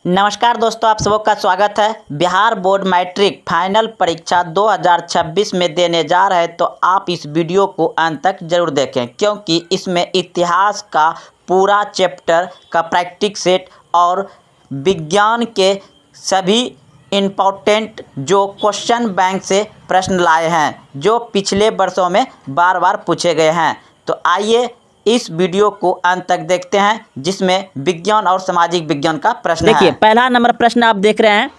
नमस्कार दोस्तों, आप सबका स्वागत है। बिहार बोर्ड मैट्रिक फाइनल परीक्षा 2026 में देने जा रहे हैं, तो आप इस वीडियो को अंत तक जरूर देखें, क्योंकि इसमें इतिहास का पूरा चैप्टर का प्रैक्टिस सेट और विज्ञान के सभी इम्पोर्टेंट जो क्वेश्चन बैंक से प्रश्न लाए हैं, जो पिछले वर्षों में बार बार पूछे गए हैं। तो आइए इस वीडियो को अंत तक देखते हैं, जिसमें विज्ञान और सामाजिक विज्ञान का प्रश्न है। देखिए, पहला नंबर प्रश्न आप देख रहे हैं।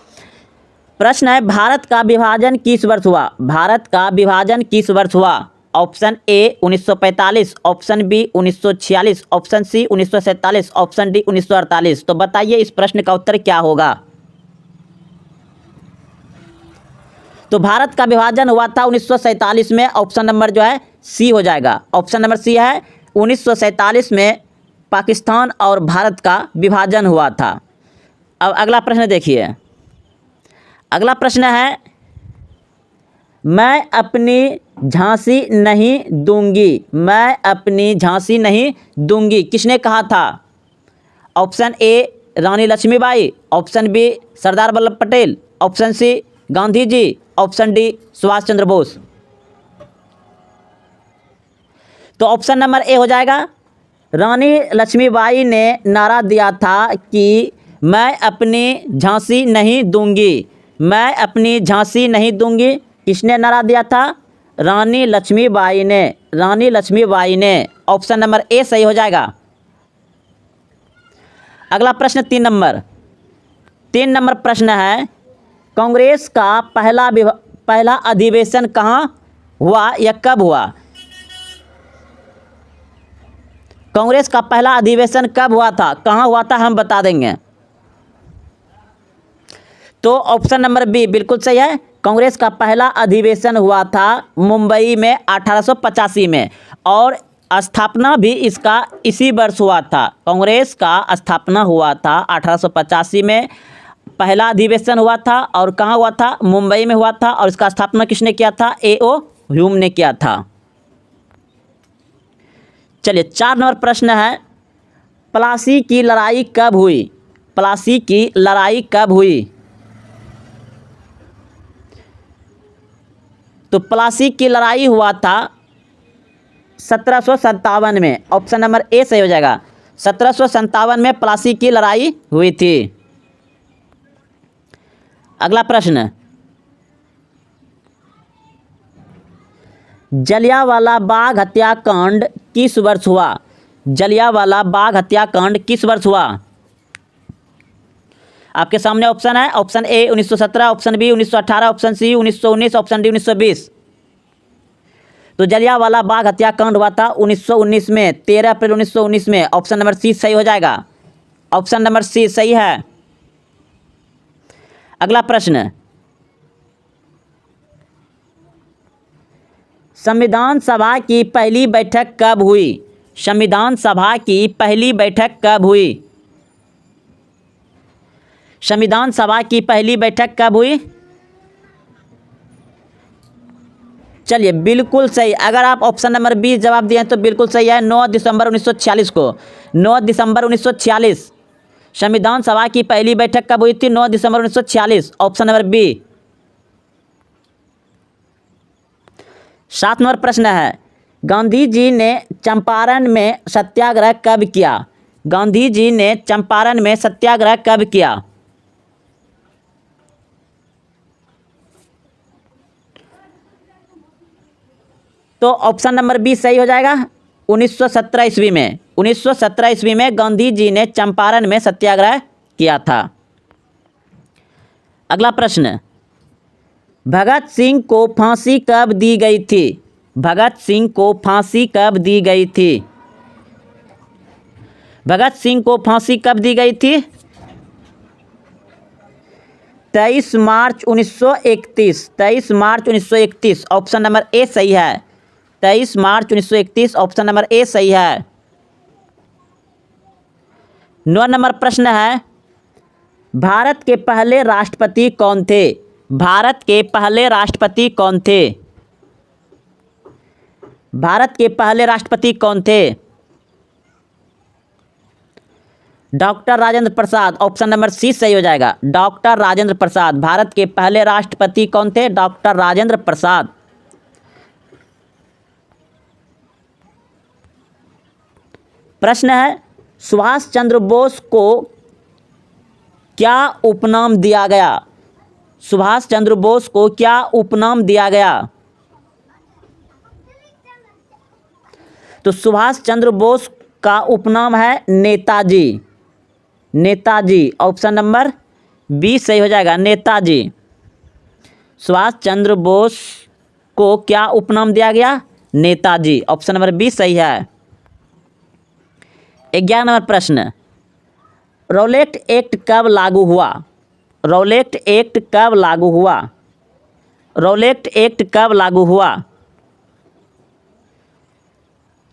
प्रश्न है, भारत का विभाजन किस वर्ष हुआ? भारत का विभाजन किस वर्ष हुआ? Option A 1945, option B 1946, option C 1947, option D 1948। तो बताइए इस प्रश्न का उत्तर क्या होगा? तो भारत का विभाजन हुआ था 1947 में। ऑप्शन नंबर जो है सी हो जाएगा। ऑप्शन नंबर सी है, 1947 में पाकिस्तान और भारत का विभाजन हुआ था। अब अगला प्रश्न देखिए। अगला प्रश्न है, मैं अपनी झांसी नहीं दूंगी। मैं अपनी झांसी नहीं दूंगी किसने कहा था? Option A Rani Lakshmibai, option B Sardar Vallabh Patel, option C Gandhi ji, option D Subhash Chandra Bose. तो ऑप्शन नंबर ए हो जाएगा। रानी लक्ष्मीबाई ने नारा दिया था कि मैं अपनी झांसी नहीं दूंगी। मैं अपनी झांसी नहीं दूंगी किसने नारा दिया था? रानी लक्ष्मीबाई ने। रानी लक्ष्मीबाई ने। ऑप्शन नंबर ए सही हो जाएगा। अगला प्रश्न 3 नंबर प्रश्न है, कांग्रेस का पहला अधिवेशन कहाँ हुआ या कब हुआ? कांग्रेस का पहला अधिवेशन कब हुआ था, कहाँ हुआ था, हम बता देंगे। तो ऑप्शन नंबर बी बिल्कुल सही है। कांग्रेस का पहला अधिवेशन हुआ था मुंबई में 1885 में, और स्थापना भी इसका इसी वर्ष हुआ था। कांग्रेस का स्थापना हुआ था 1885 में। पहला अधिवेशन हुआ था और कहाँ हुआ था? मुंबई में हुआ था। और इसका स्थापना किसने किया था? ए.ओ. ह्यूम ने किया था। चलिए, 4 नंबर प्रश्न है, प्लासी की लड़ाई कब हुई? प्लासी की लड़ाई कब हुई? तो प्लासी की लड़ाई हुआ था 1757 में। ऑप्शन नंबर ए सही हो जाएगा। 1757 में प्लासी की लड़ाई हुई थी। अगला प्रश्न, जलियांवाला बाग हत्याकांड किस वर्ष हुआ? जलियांवाला बाग हत्याकांड किस वर्ष हुआ? आपके सामने ऑप्शन है। Option A 1917, option B 1918, option C 1919, option D 1920। तो जलियांवाला बाग हत्याकांड हुआ था 1919 में, 13 अप्रैल 1919 में। ऑप्शन नंबर सी सही हो जाएगा। ऑप्शन नंबर सी सही है। अगला प्रश्न, संविधान सभा की पहली बैठक कब हुई? संविधान सभा की पहली बैठक कब हुई? संविधान सभा की पहली बैठक कब हुई? चलिए, बिल्कुल सही। अगर आप ऑप्शन नंबर बी जवाब दिए हैं तो बिल्कुल सही है। 9 दिसंबर 1946 को। 9 दिसंबर 1946 संविधान सभा की पहली बैठक कब हुई थी? 9 दिसंबर 1946। Option number B. 7 नंबर प्रश्न है, गांधी जी ने चंपारण में सत्याग्रह कब किया? गांधी जी ने चंपारण में सत्याग्रह कब किया? तो ऑप्शन नंबर बी सही हो जाएगा। 1917 ईस्वी में। 1917 ईस्वी में गांधी जी ने चंपारण में सत्याग्रह किया था। अगला प्रश्न, भगत सिंह को फांसी कब दी गई थी? भगत सिंह को फांसी कब दी गई थी? भगत सिंह को फांसी कब दी गई थी? 23 मार्च 1931। 23 मार्च 1931। ऑप्शन नंबर ए सही है। 23 मार्च 1931। ऑप्शन नंबर ए सही है। 9 नंबर प्रश्न है, भारत के पहले राष्ट्रपति कौन थे? भारत के पहले राष्ट्रपति कौन थे? भारत के पहले राष्ट्रपति कौन थे? Doctor Rajendra Prasad, option number सी सही हो जाएगा। डॉक्टर राजेंद्र प्रसाद भारत के पहले राष्ट्रपति कौन थे? डॉक्टर राजेंद्र प्रसाद। प्रश्न है, सुभाष चंद्र बोस को क्या उपनाम दिया गया? सुभाष चंद्र बोस को क्या उपनाम दिया गया? तो सुभाष चंद्र बोस का उपनाम है Netaji. Netaji, option number B सही हो जाएगा, नेताजी। सुभाष चंद्र बोस को क्या उपनाम दिया गया? नेताजी, ऑप्शन नंबर बी सही है। 11 नंबर प्रश्न, रौलेट एक्ट कब लागू हुआ? रौलेट एक्ट कब लागू हुआ? रौलेट एक्ट कब लागू हुआ?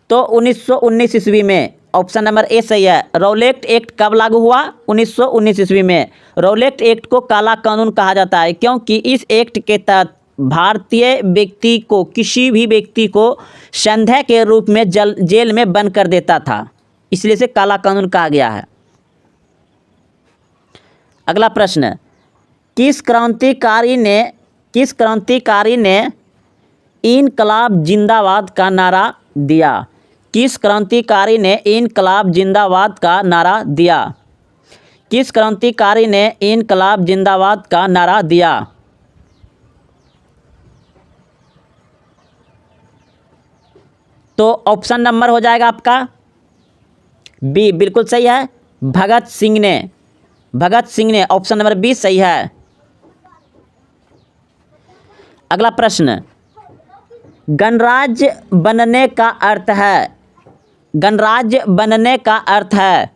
तो 1919 ईस्वी में, ऑप्शन नंबर ए सही है। रौलेट एक्ट कब लागू हुआ? 1919 ईस्वी में। रौलेट एक्ट को काला कानून कहा जाता है क्योंकि इस एक्ट के तहत भारतीय व्यक्ति को, किसी भी व्यक्ति को संदेह के रूप में जेल में बंद कर देता था, इसलिए इसे काला कानून कहा गया है। अगला प्रश्न, किस क्रांतिकारी ने इनकलाब जिंदाबाद का नारा दिया? किस क्रांतिकारी ने इनकलाब जिंदाबाद का नारा दिया? किस क्रांतिकारी ने इनकलाब जिंदाबाद का नारा दिया? तो ऑप्शन नंबर हो जाएगा आपका बी, बिल्कुल सही है, भगत सिंह ने। भगत सिंह ने, ऑप्शन नंबर बी सही है। अगला प्रश्न, गणराज्य बनने का अर्थ है? गणराज्य बनने का अर्थ है,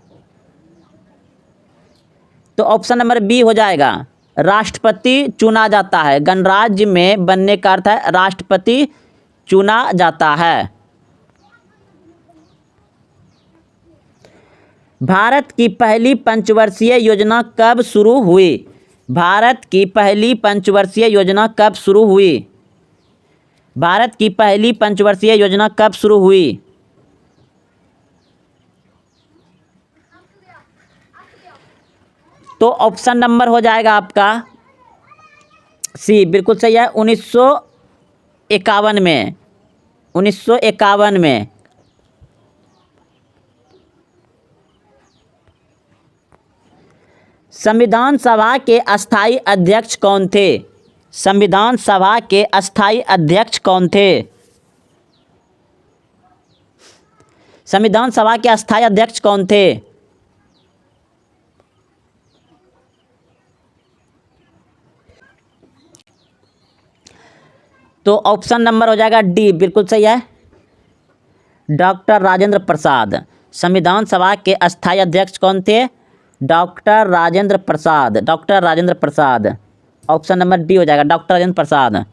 तो ऑप्शन नंबर बी हो जाएगा, राष्ट्रपति चुना जाता है। गणराज्य में बनने का अर्थ है राष्ट्रपति चुना जाता है। भारत की पहली पंचवर्षीय योजना कब शुरू हुई? भारत की पहली पंचवर्षीय योजना कब शुरू हुई? भारत की पहली पंचवर्षीय योजना कब शुरू हुई? तो ऑप्शन नंबर हो जाएगा आपका सी, बिल्कुल सही है, 1951 में। 1951 में। संविधान सभा के अस्थाई अध्यक्ष कौन थे? संविधान सभा के अस्थाई अध्यक्ष कौन थे? संविधान सभा के अस्थाई अध्यक्ष कौन थे? तो ऑप्शन नंबर हो जाएगा डी, बिल्कुल सही है, डॉक्टर राजेंद्र प्रसाद। संविधान सभा के अस्थाई अध्यक्ष कौन थे? Doctor Rajendra Prasad. Doctor Rajendra Prasad, option number D हो जाएगा, डॉक्टर राजेंद्र प्रसाद।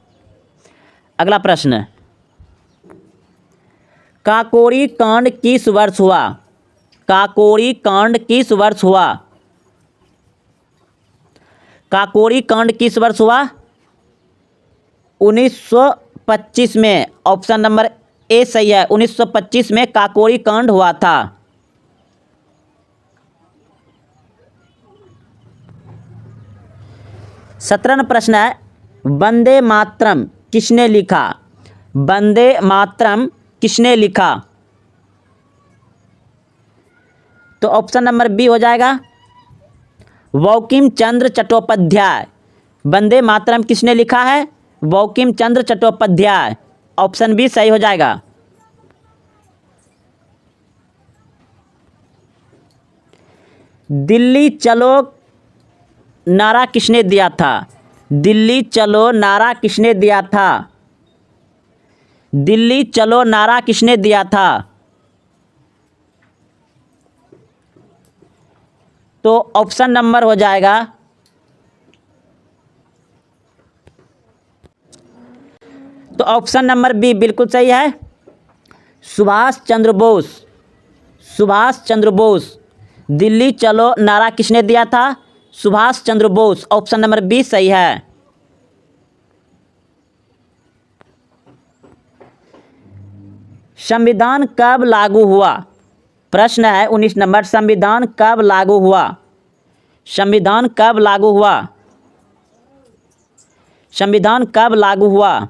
अगला प्रश्न, काकोरी कांड किस वर्ष हुआ? काकोरी कांड किस वर्ष हुआ? काकोरी कांड किस वर्ष हुआ? 1925 में, ऑप्शन नंबर ए सही है, 1925 में काकोरी कांड हुआ था। सत्रहवां प्रश्न है, वंदे मातरम किसने लिखा? वंदे मातरम किसने लिखा? तो ऑप्शन नंबर बी हो जाएगा, बंकिम चंद्र चट्टोपाध्याय। वंदे मातरम किसने लिखा है? बंकिम चंद्र चट्टोपाध्याय, ऑप्शन बी सही हो जाएगा। दिल्ली चलो नारा किसने दिया था? दिल्ली चलो नारा किसने दिया था? दिल्ली चलो नारा किसने दिया था? तो ऑप्शन नंबर हो जाएगा तो ऑप्शन नंबर बी बिल्कुल सही है, सुभाष चंद्र बोस। सुभाष चंद्र बोस। दिल्ली चलो नारा किसने दिया था? Subhash Chandra Bose, option number B सही है। संविधान कब लागू हुआ? प्रश्न है 19 नंबर, संविधान कब लागू हुआ? संविधान कब लागू हुआ? संविधान कब लागू हुआ?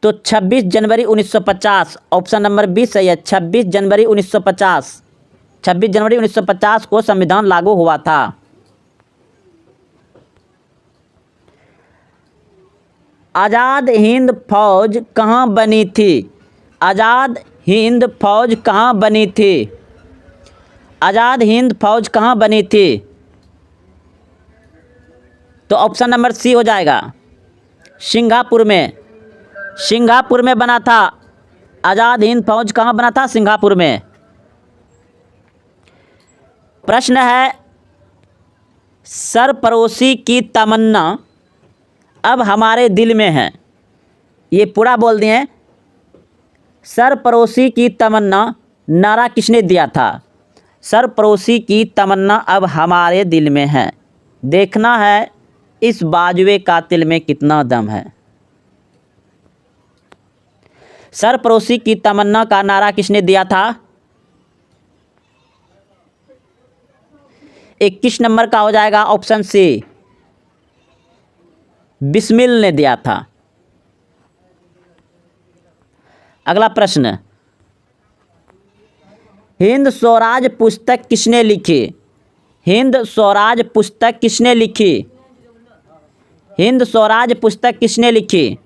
तो 26 जनवरी 1950, ऑप्शन नंबर बी सही है। 26 जनवरी 1950, 26 जनवरी 1950 को संविधान लागू हुआ था। आज़ाद हिंद फौज कहाँ बनी थी? आज़ाद हिंद फौज कहाँ बनी थी? आज़ाद हिंद फौज कहाँ बनी थी? तो ऑप्शन नंबर सी हो जाएगा, सिंगापुर में। सिंगापुर में बना था। आज़ाद हिंद फौज कहाँ बना था? सिंगापुर में। प्रश्न है, सरफरोशी की तमन्ना अब हमारे दिल में है। ये पूरा बोल दिए। सरफरोशी की तमन्ना नारा किसने दिया था? सरफरोशी की तमन्ना अब हमारे दिल में है। देखना है इस बाजुए कातिल में कितना दम है। सरफरोशी की तमन्ना का नारा किसने दिया था? 21 नंबर का हो जाएगा ऑप्शन सी, बिस्मिल ने दिया था। अगला प्रश्न, हिंद स्वराज पुस्तक किसने लिखी? हिंद स्वराज पुस्तक किसने लिखी? हिंद स्वराज पुस्तक किसने लिखी?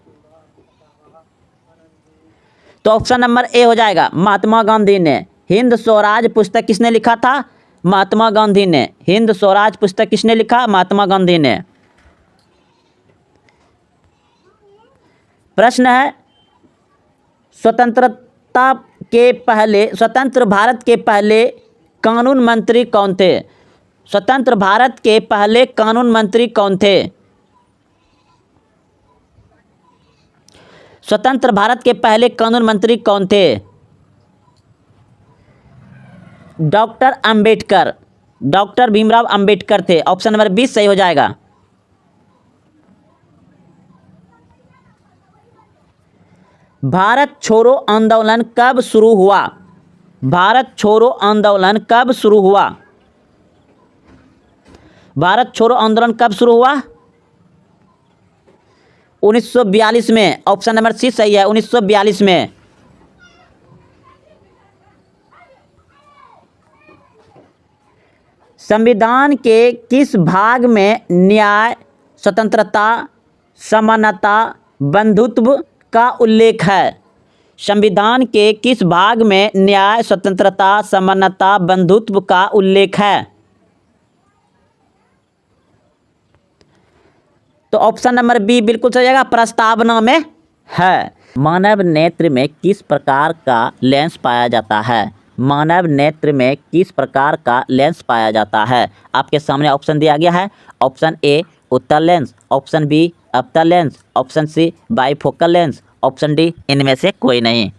तो ऑप्शन नंबर ए हो जाएगा, महात्मा गांधी ने। हिंद स्वराज पुस्तक किसने लिखा था? महात्मा गांधी ने। हिंद स्वराज पुस्तक किसने लिखा? महात्मा गांधी ने। प्रश्न है, स्वतंत्रता के पहले, स्वतंत्र भारत के पहले कानून मंत्री कौन थे? स्वतंत्र भारत के पहले कानून मंत्री कौन थे? स्वतंत्र भारत के पहले कानून मंत्री कौन थे? डॉक्टर अंबेडकर, डॉक्टर भीमराव अंबेडकर थे। ऑप्शन नंबर 20 सही हो जाएगा। भारत छोड़ो आंदोलन कब शुरू हुआ? भारत छोड़ो आंदोलन कब शुरू हुआ? भारत छोड़ो आंदोलन कब शुरू हुआ? 1942 में। ऑप्शन नंबर सी सही है, 1942 में। संविधान के किस भाग में न्याय, स्वतंत्रता, समानता, बंधुत्व का उल्लेख है? संविधान के किस भाग में न्याय, स्वतंत्रता, समानता, बंधुत्व का उल्लेख है? तो ऑप्शन नंबर बी बिल्कुल सही जाएगा, प्रस्तावना में है। मानव नेत्र में किस प्रकार का लेंस पाया जाता है? मानव नेत्र में किस प्रकार का लेंस पाया जाता है? आपके सामने ऑप्शन दिया गया है। ऑप्शन ए उत्तल लेंस, ऑप्शन बी अवतल lens, option C bifocal lens, option D इनमें से कोई नहीं।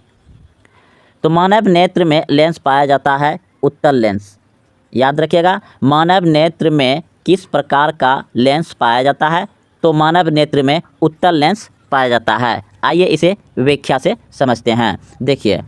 तो मानव नेत्र में लेंस पाया जाता है उत्तल लेंस। याद रखिएगा, मानव नेत्र में किस प्रकार का लेंस पाया जाता है? तो मानव नेत्र में उत्तल लेंस पाया जाता है। आइए इसे व्याख्या से समझते हैं। देखिए,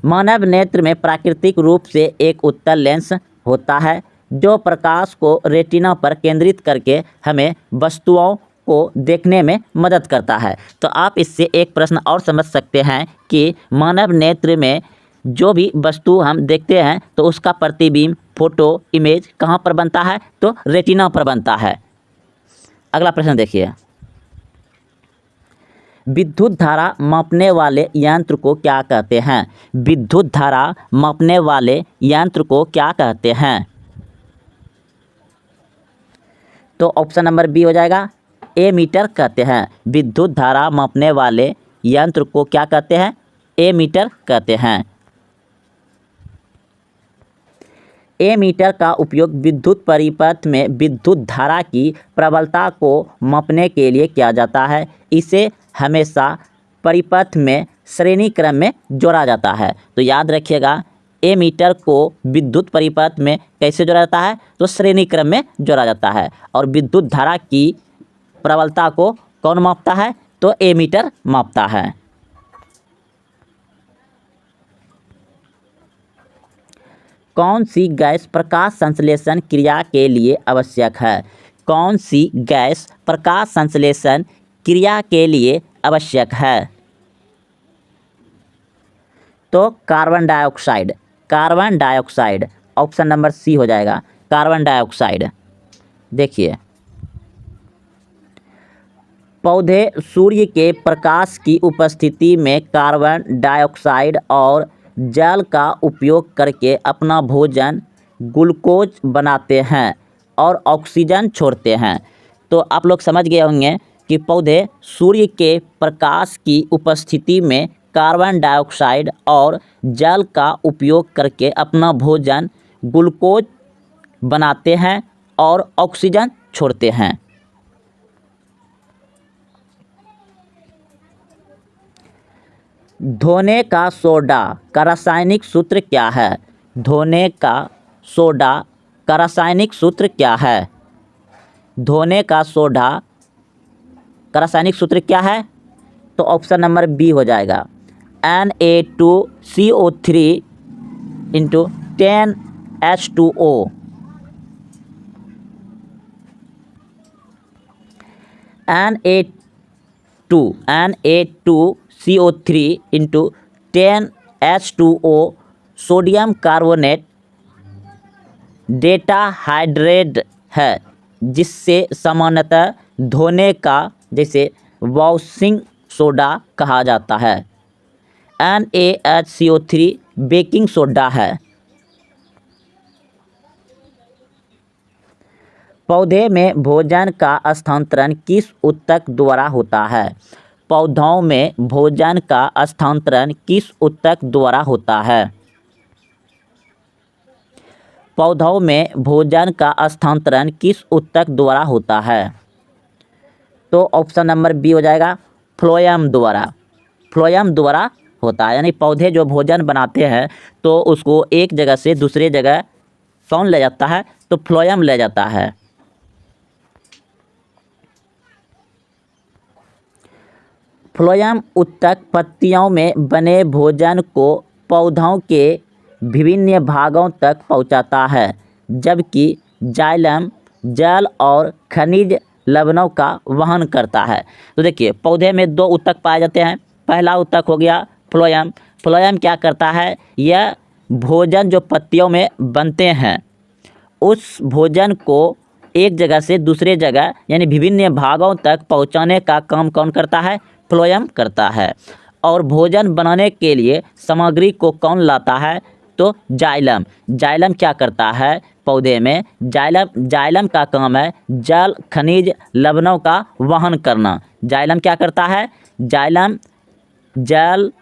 मानव नेत्र में प्राकृतिक रूप से एक उत्तल लेंस होता है जो प्रकाश को रेटिना पर केंद्रित करके हमें वस्तुओं को देखने में मदद करता है। तो आप इससे एक प्रश्न और समझ सकते हैं कि मानव नेत्र में जो भी वस्तु हम देखते हैं तो उसका प्रतिबिंब, फोटो, इमेज कहाँ पर बनता है? तो रेटिना पर बनता है। अगला प्रश्न देखिए, विद्युत धारा मापने वाले यंत्र को क्या कहते हैं? विद्युत धारा मापने वाले यंत्र को क्या कहते हैं? तो ऑप्शन नंबर बी हो जाएगा, एमीटर कहते हैं। विद्युत धारा मापने वाले यंत्र को क्या कहते हैं? एमीटर कहते हैं। एमीटर का उपयोग विद्युत परिपथ में विद्युत धारा की प्रबलता को मापने के लिए किया जाता है। इसे हमेशा परिपथ में श्रेणी क्रम में जोड़ा जाता है। तो याद रखिएगा, एमीटर को विद्युत परिपथ में कैसे जोड़ा जाता है? तो श्रेणी क्रम में जोड़ा जाता है। और विद्युत धारा की प्रबलता को कौन मापता है? तो एमीटर मापता है। कौन सी गैस प्रकाश संश्लेषण क्रिया के लिए आवश्यक है? कौन सी गैस प्रकाश संश्लेषण क्रिया के लिए आवश्यक है? तो carbon dioxide. Carbon dioxide option number C हो जाएगा, कार्बन डाइऑक्साइड। देखिए, पौधे सूर्य के प्रकाश की उपस्थिति में कार्बन डाइऑक्साइड और जल का उपयोग करके अपना भोजन ग्लूकोज बनाते हैं और ऑक्सीजन छोड़ते हैं। तो आप लोग समझ गए होंगे कि पौधे सूर्य के प्रकाश की उपस्थिति में कार्बन डाइऑक्साइड और जल का उपयोग करके अपना भोजन ग्लूकोज बनाते हैं और ऑक्सीजन छोड़ते हैं। धोने का सोडा का रासायनिक सूत्र क्या है? धोने का सोडा का रासायनिक सूत्र क्या है? धोने का सोडा का रासायनिक सूत्र क्या है? तो ऑप्शन नंबर बी हो जाएगा, Na2CO3 into 10H2O। Na2CO3 into 10H2O sodium carbonate decahydrate है, जिससे सामान्यतः धोने का जैसे वॉशिंग सोडा कहा जाता है। NaHCO3 बेकिंग सोडा है। पौधे में भोजन का स्थानांतरण किस ऊतक द्वारा होता है? पौधों में भोजन का स्थानांतरण किस ऊतक द्वारा होता है? पौधों में भोजन का स्थानांतरण किस ऊतक द्वारा होता है? तो ऑप्शन नंबर बी हो जाएगा, फ्लोएम द्वारा। फ्लोएम द्वारा होता है, यानी पौधे जो भोजन बनाते हैं तो उसको एक जगह से दूसरे जगह कौन ले जाता है? तो फ्लोएम ले जाता है। फ्लोएम ऊतक पत्तियों में बने भोजन को पौधों के विभिन्न भागों तक पहुंचाता है, जबकि जाइलम जल और खनिज लवणों का वहन करता है। तो देखिए, पौधे में दो ऊतक पाए जाते हैं। पहला ऊतक हो गया फ्लोएम। फ्लोएम क्या करता है? यह भोजन जो पत्तियों में बनते हैं उस भोजन को एक जगह से दूसरे जगह यानी विभिन्न भागों तक पहुंचाने का काम कौन करता है? फ्लोएम करता है। और भोजन बनाने के लिए सामग्री को कौन लाता है? तो जाइलम। जाइलम क्या करता है? पौधे में जाइलम का काम है जल खनिज लवणों का वहन करना। जाइलम क्या करता है? जाइलम जल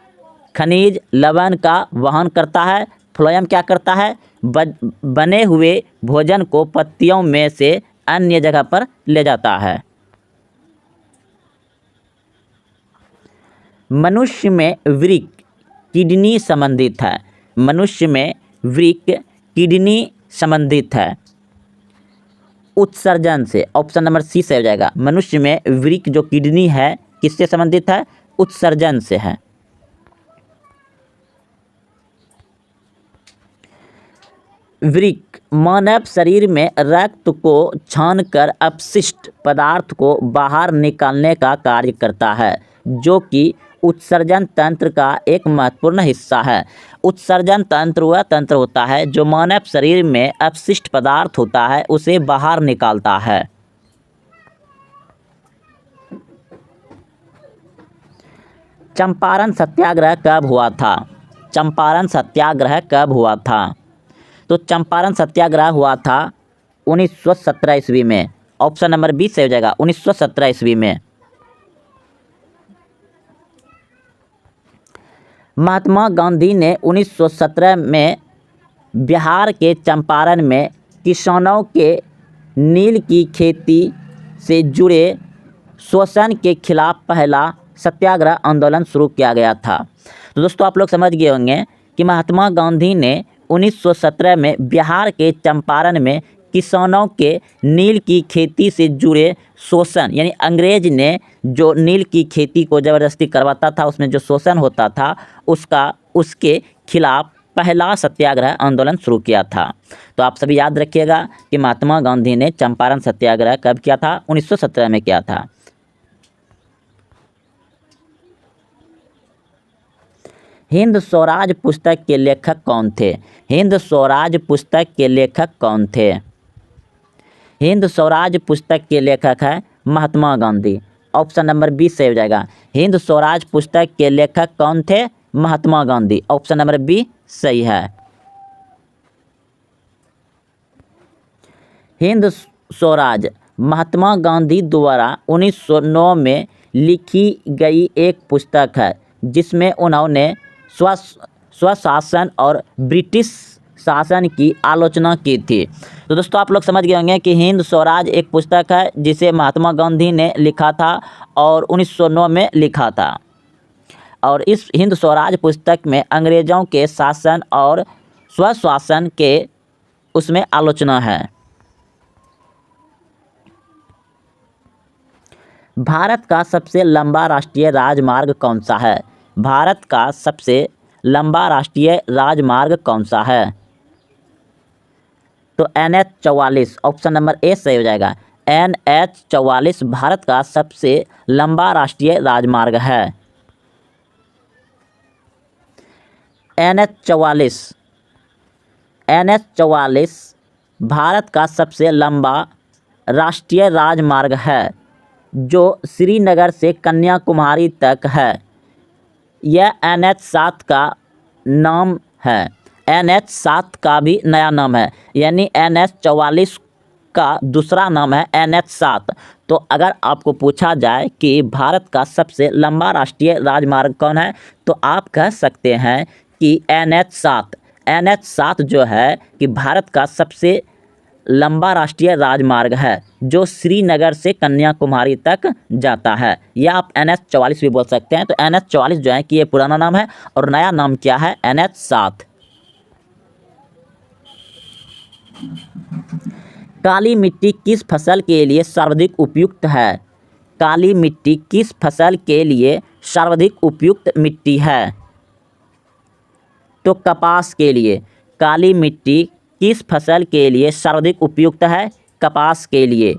खनिज लवण का वहन करता है। फ्लोएम क्या करता है? बने हुए भोजन को पत्तियों में से अन्य जगह पर ले जाता है। मनुष्य में वृक्क किडनी संबंधित है। मनुष्य में वृक्क किडनी संबंधित है उत्सर्जन से। ऑप्शन नंबर सी से हो जाएगा। मनुष्य में वृक्क जो किडनी है किससे संबंधित है? उत्सर्जन से है। वृक्क मानव शरीर में रक्त को छानकर अपशिष्ट पदार्थ को बाहर निकालने का कार्य करता है, जो कि उत्सर्जन तंत्र का एक महत्वपूर्ण हिस्सा है। उत्सर्जन तंत्र वह तंत्र होता है जो मानव शरीर में अपशिष्ट पदार्थ होता है उसे बाहर निकालता है। चंपारण सत्याग्रह कब हुआ था? चंपारण सत्याग्रह कब हुआ था? तो चंपारण सत्याग्रह हुआ था 1917 ईस्वी में। ऑप्शन नंबर बी से हो जाएगा, 1917 ईस्वी में। महात्मा गांधी ने 1917 में बिहार के चंपारण में किसानों के नील की खेती से जुड़े शोषण के खिलाफ पहला सत्याग्रह आंदोलन शुरू किया गया था। तो दोस्तों, आप लोग समझ गए होंगे कि महात्मा गांधी ने 1917 में बिहार के चंपारण में किसानों के नील की खेती से जुड़े शोषण, यानी अंग्रेज ने जो नील की खेती को ज़बरदस्ती करवाता था, उसमें जो शोषण होता था उसके खिलाफ पहला सत्याग्रह आंदोलन शुरू किया था? तो आप सभी याद रखिएगा कि महात्मा गांधी ने चंपारण सत्याग्रह कब किया था? 1917 में किया था। हिंद स्वराज पुस्तक के लेखक कौन थे? हिंद स्वराज पुस्तक के लेखक कौन थे? हिंद स्वराज पुस्तक के लेखक है Mahatma Gandhi. Option number B सही हो जाएगा। हिंद स्वराज पुस्तक के लेखक कौन थे? Mahatma Gandhi. Option number B सही है। हिंद स्वराज महात्मा गांधी द्वारा 1909 में लिखी गई एक पुस्तक है जिसमें उन्होंने स्वशासन और ब्रिटिश शासन की आलोचना की थी। तो दोस्तों आप लोग समझ गए होंगे कि हिंद स्वराज एक पुस्तक है जिसे महात्मा गांधी ने लिखा था और 1909 में लिखा था। और इस हिंद स्वराज पुस्तक में अंग्रेज़ों के शासन और स्वशासन के उसमें आलोचना है। भारत का सबसे लंबा राष्ट्रीय राजमार्ग कौन सा है? भारत का सबसे लंबा राष्ट्रीय राजमार्ग कौन सा है? तो NH 44। ऑप्शन नंबर ए सही हो जाएगा। NH 44 भारत का सबसे लंबा राष्ट्रीय राजमार्ग है। NH 44 भारत का सबसे लंबा राष्ट्रीय राजमार्ग है जो श्रीनगर से कन्याकुमारी तक है। यह NH 7 का नाम है। NH 7 का भी नया नाम है, यानी NH 44 का दूसरा नाम है NH 7। तो अगर आपको पूछा जाए कि भारत का सबसे लंबा राष्ट्रीय राजमार्ग कौन है तो आप कह सकते हैं कि NH 7। NH 7 जो है कि भारत का सबसे लंबा राष्ट्रीय राजमार्ग है जो श्रीनगर से कन्याकुमारी तक जाता है। या आप NH 44 भी बोल सकते हैं। तो NH 44 जो है कि ये पुराना नाम है और नया नाम क्या है? NH 7। काली मिट्टी किस फसल के लिए सर्वाधिक उपयुक्त है? काली मिट्टी किस फसल के लिए सर्वाधिक उपयुक्त मिट्टी है? तो कपास के लिए। काली मिट्टी किस फसल के लिए सर्वाधिक उपयुक्त है? कपास के लिए।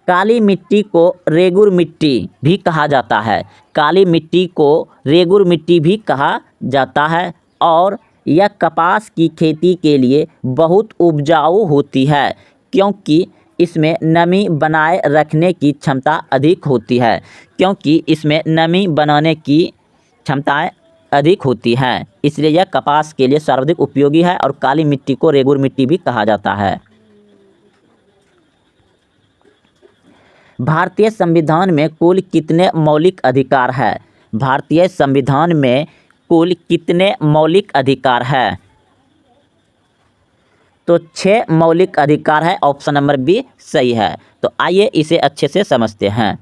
काली मिट्टी को रेगुर मिट्टी भी कहा जाता है। काली मिट्टी को रेगुर मिट्टी भी कहा जाता है और यह कपास की खेती के लिए बहुत उपजाऊ होती है क्योंकि इसमें नमी बनाए रखने की क्षमता अधिक होती है। क्योंकि इसमें नमी बनाने की क्षमताएं अधिक होती हैं, इसलिए यह कपास के लिए सर्वाधिक उपयोगी है और काली मिट्टी को रेगुर मिट्टी भी कहा जाता है। भारतीय संविधान में कुल कितने मौलिक अधिकार है? भारतीय संविधान में कुल कितने मौलिक अधिकार है? तो 6 मौलिक अधिकार है। ऑप्शन नंबर बी सही है। तो आइए इसे अच्छे से समझते हैं।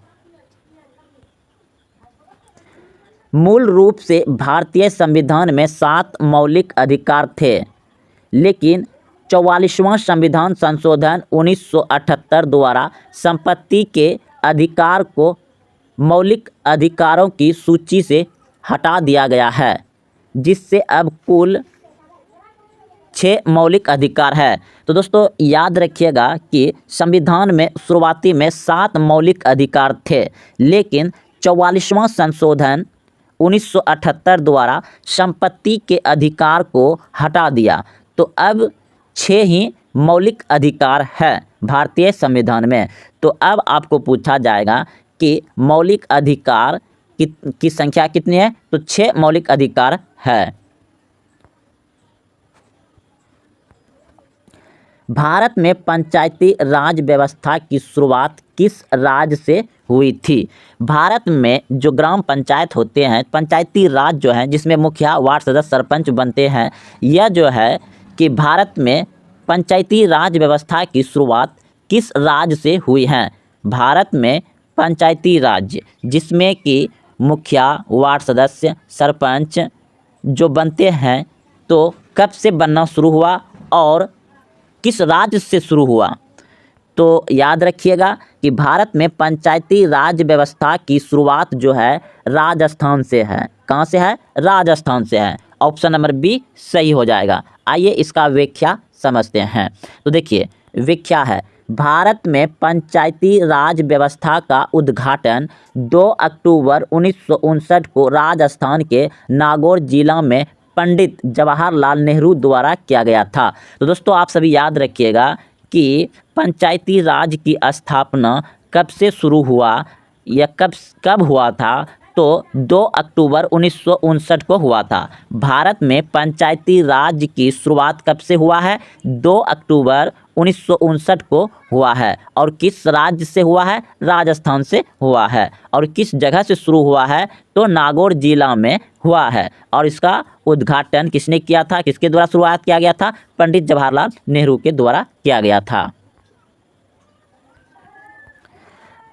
मूल रूप से भारतीय संविधान में 7 मौलिक अधिकार थे, लेकिन 44वां संविधान संशोधन 1978 द्वारा संपत्ति के अधिकार को मौलिक अधिकारों की सूची से हटा दिया गया है, जिससे अब कुल 6 मौलिक अधिकार है। तो दोस्तों याद रखिएगा कि संविधान में शुरुआती में 7 मौलिक अधिकार थे, लेकिन 44वां संशोधन 1978 द्वारा संपत्ति के अधिकार को हटा दिया, तो अब 6 ही मौलिक अधिकार है भारतीय संविधान में। तो अब आपको पूछा जाएगा कि मौलिक अधिकार की संख्या कितनी है? तो 6 मौलिक अधिकार है। भारत में पंचायती राज व्यवस्था की शुरुआत किस राज्य से हुई थी? भारत में जो ग्राम पंचायत होते हैं, पंचायती राज जो है जिसमें मुखिया, वार्ड सदस्य, सरपंच बनते हैं, यह जो है कि भारत में पंचायती राज व्यवस्था की शुरुआत किस राज्य से हुई है? भारत में पंचायती राज जिसमें कि मुखिया, वार्ड सदस्य, सरपंच जो बनते हैं, तो कब से बनना शुरू हुआ और किस राज्य से शुरू हुआ? तो याद रखिएगा कि भारत में पंचायती राज व्यवस्था की शुरुआत जो है राजस्थान से है। कहाँ से है? राजस्थान से है। ऑप्शन नंबर बी सही हो जाएगा। आइए इसका व्याख्या समझते हैं। तो देखिए व्याख्या है, भारत में पंचायती राज व्यवस्था का उद्घाटन 2 अक्टूबर 1959 को राजस्थान के नागौर जिला में पंडित जवाहरलाल नेहरू द्वारा किया गया था। तो दोस्तों आप सभी याद रखिएगा कि पंचायती राज की स्थापना कब से शुरू हुआ या कब हुआ था, तो 2 अक्टूबर 1959 को हुआ था। भारत में पंचायती राज की शुरुआत कब से हुआ है? 2 अक्टूबर 1959 को हुआ है। और किस राज्य से हुआ है? राजस्थान से हुआ है। और किस जगह से शुरू हुआ है? तो नागौर जिला में हुआ है। और इसका उद्घाटन किसने किया था? किसके द्वारा शुरुआत किया गया था? पंडित जवाहरलाल नेहरू के द्वारा किया गया था।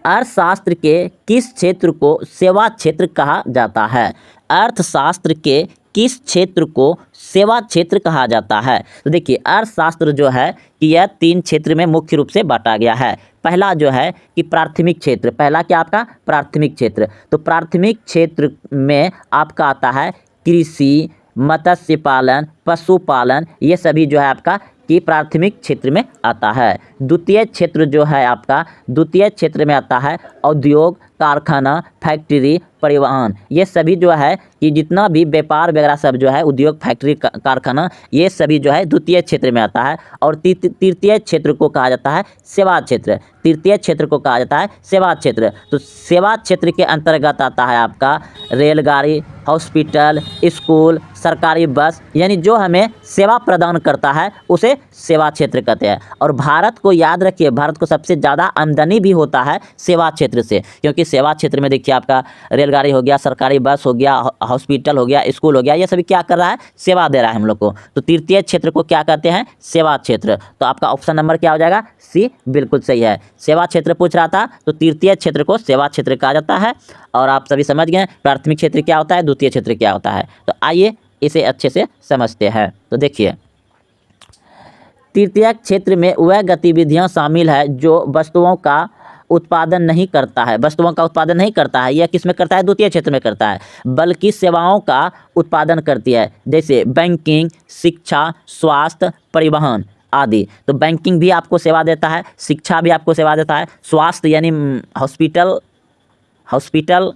अर्थशास्त्र के किस क्षेत्र को सेवा क्षेत्र कहा जाता है? अर्थशास्त्र के किस क्षेत्र को सेवा क्षेत्र कहा जाता है? तो देखिए अर्थशास्त्र जो है कि यह 3 क्षेत्र में मुख्य रूप से बांटा गया है। पहला जो है कि प्राथमिक क्षेत्र। पहला क्या आपका? प्राथमिक क्षेत्र। तो प्राथमिक क्षेत्र में आपका आता है कृषि, मत्स्य पालन, पशुपालन, ये सभी जो है आपका कि प्राथमिक क्षेत्र में आता है। द्वितीय क्षेत्र जो है आपका, द्वितीय क्षेत्र में आता है उद्योग, कारखाना, फैक्ट्री, परिवहन, ये सभी जो है कि जितना भी व्यापार वगैरह सब जो है उद्योग, फैक्ट्री, कारखाना, ये सभी जो है द्वितीय क्षेत्र में आता है। और तृतीय क्षेत्र को कहा जाता है सेवा क्षेत्र। तृतीय क्षेत्र को कहा जाता है सेवा क्षेत्र। तो सेवा क्षेत्र के अंतर्गत आता है आपका रेलगाड़ी, हॉस्पिटल, स्कूल, सरकारी बस, यानी जो हमें सेवा प्रदान करता है उसे सेवा क्षेत्र कहते हैं। और भारत को याद रखिए, भारत को सबसे ज़्यादा आमदनी भी होता है सेवा क्षेत्र से, क्योंकि सेवा क्षेत्र में देखिए आपका रेलगाड़ी हो गया, सरकारी बस हो गया, हॉस्पिटल हो गया, स्कूल हो गया, ये सभी क्या कर रहा है? सेवा दे रहा है हम लोग को। तो तृतीय क्षेत्र को क्या कहते हैं? सेवा क्षेत्र। तो आपका ऑप्शन नंबर क्या हो जाएगा? सी बिल्कुल सही है। सेवा क्षेत्र पूछ रहा था तो तृतीय क्षेत्र को सेवा क्षेत्र कहा जाता है। और आप सभी समझ गए प्राथमिक क्षेत्र क्या होता है, द्वितीय क्षेत्र क्या होता है। तो आइए इसे अच्छे से समझते हैं। तो देखिए तृतीय क्षेत्र में वह गतिविधियां शामिल है जो वस्तुओं का उत्पादन नहीं करता है। वस्तुओं का उत्पादन नहीं करता है, यह किस में करता है? द्वितीय क्षेत्र में करता है, बल्कि सेवाओं का उत्पादन करती है, जैसे बैंकिंग, शिक्षा, स्वास्थ्य, परिवहन आदि। तो बैंकिंग भी आपको सेवा देता है, शिक्षा भी आपको सेवा देता है, स्वास्थ्य यानी हॉस्पिटल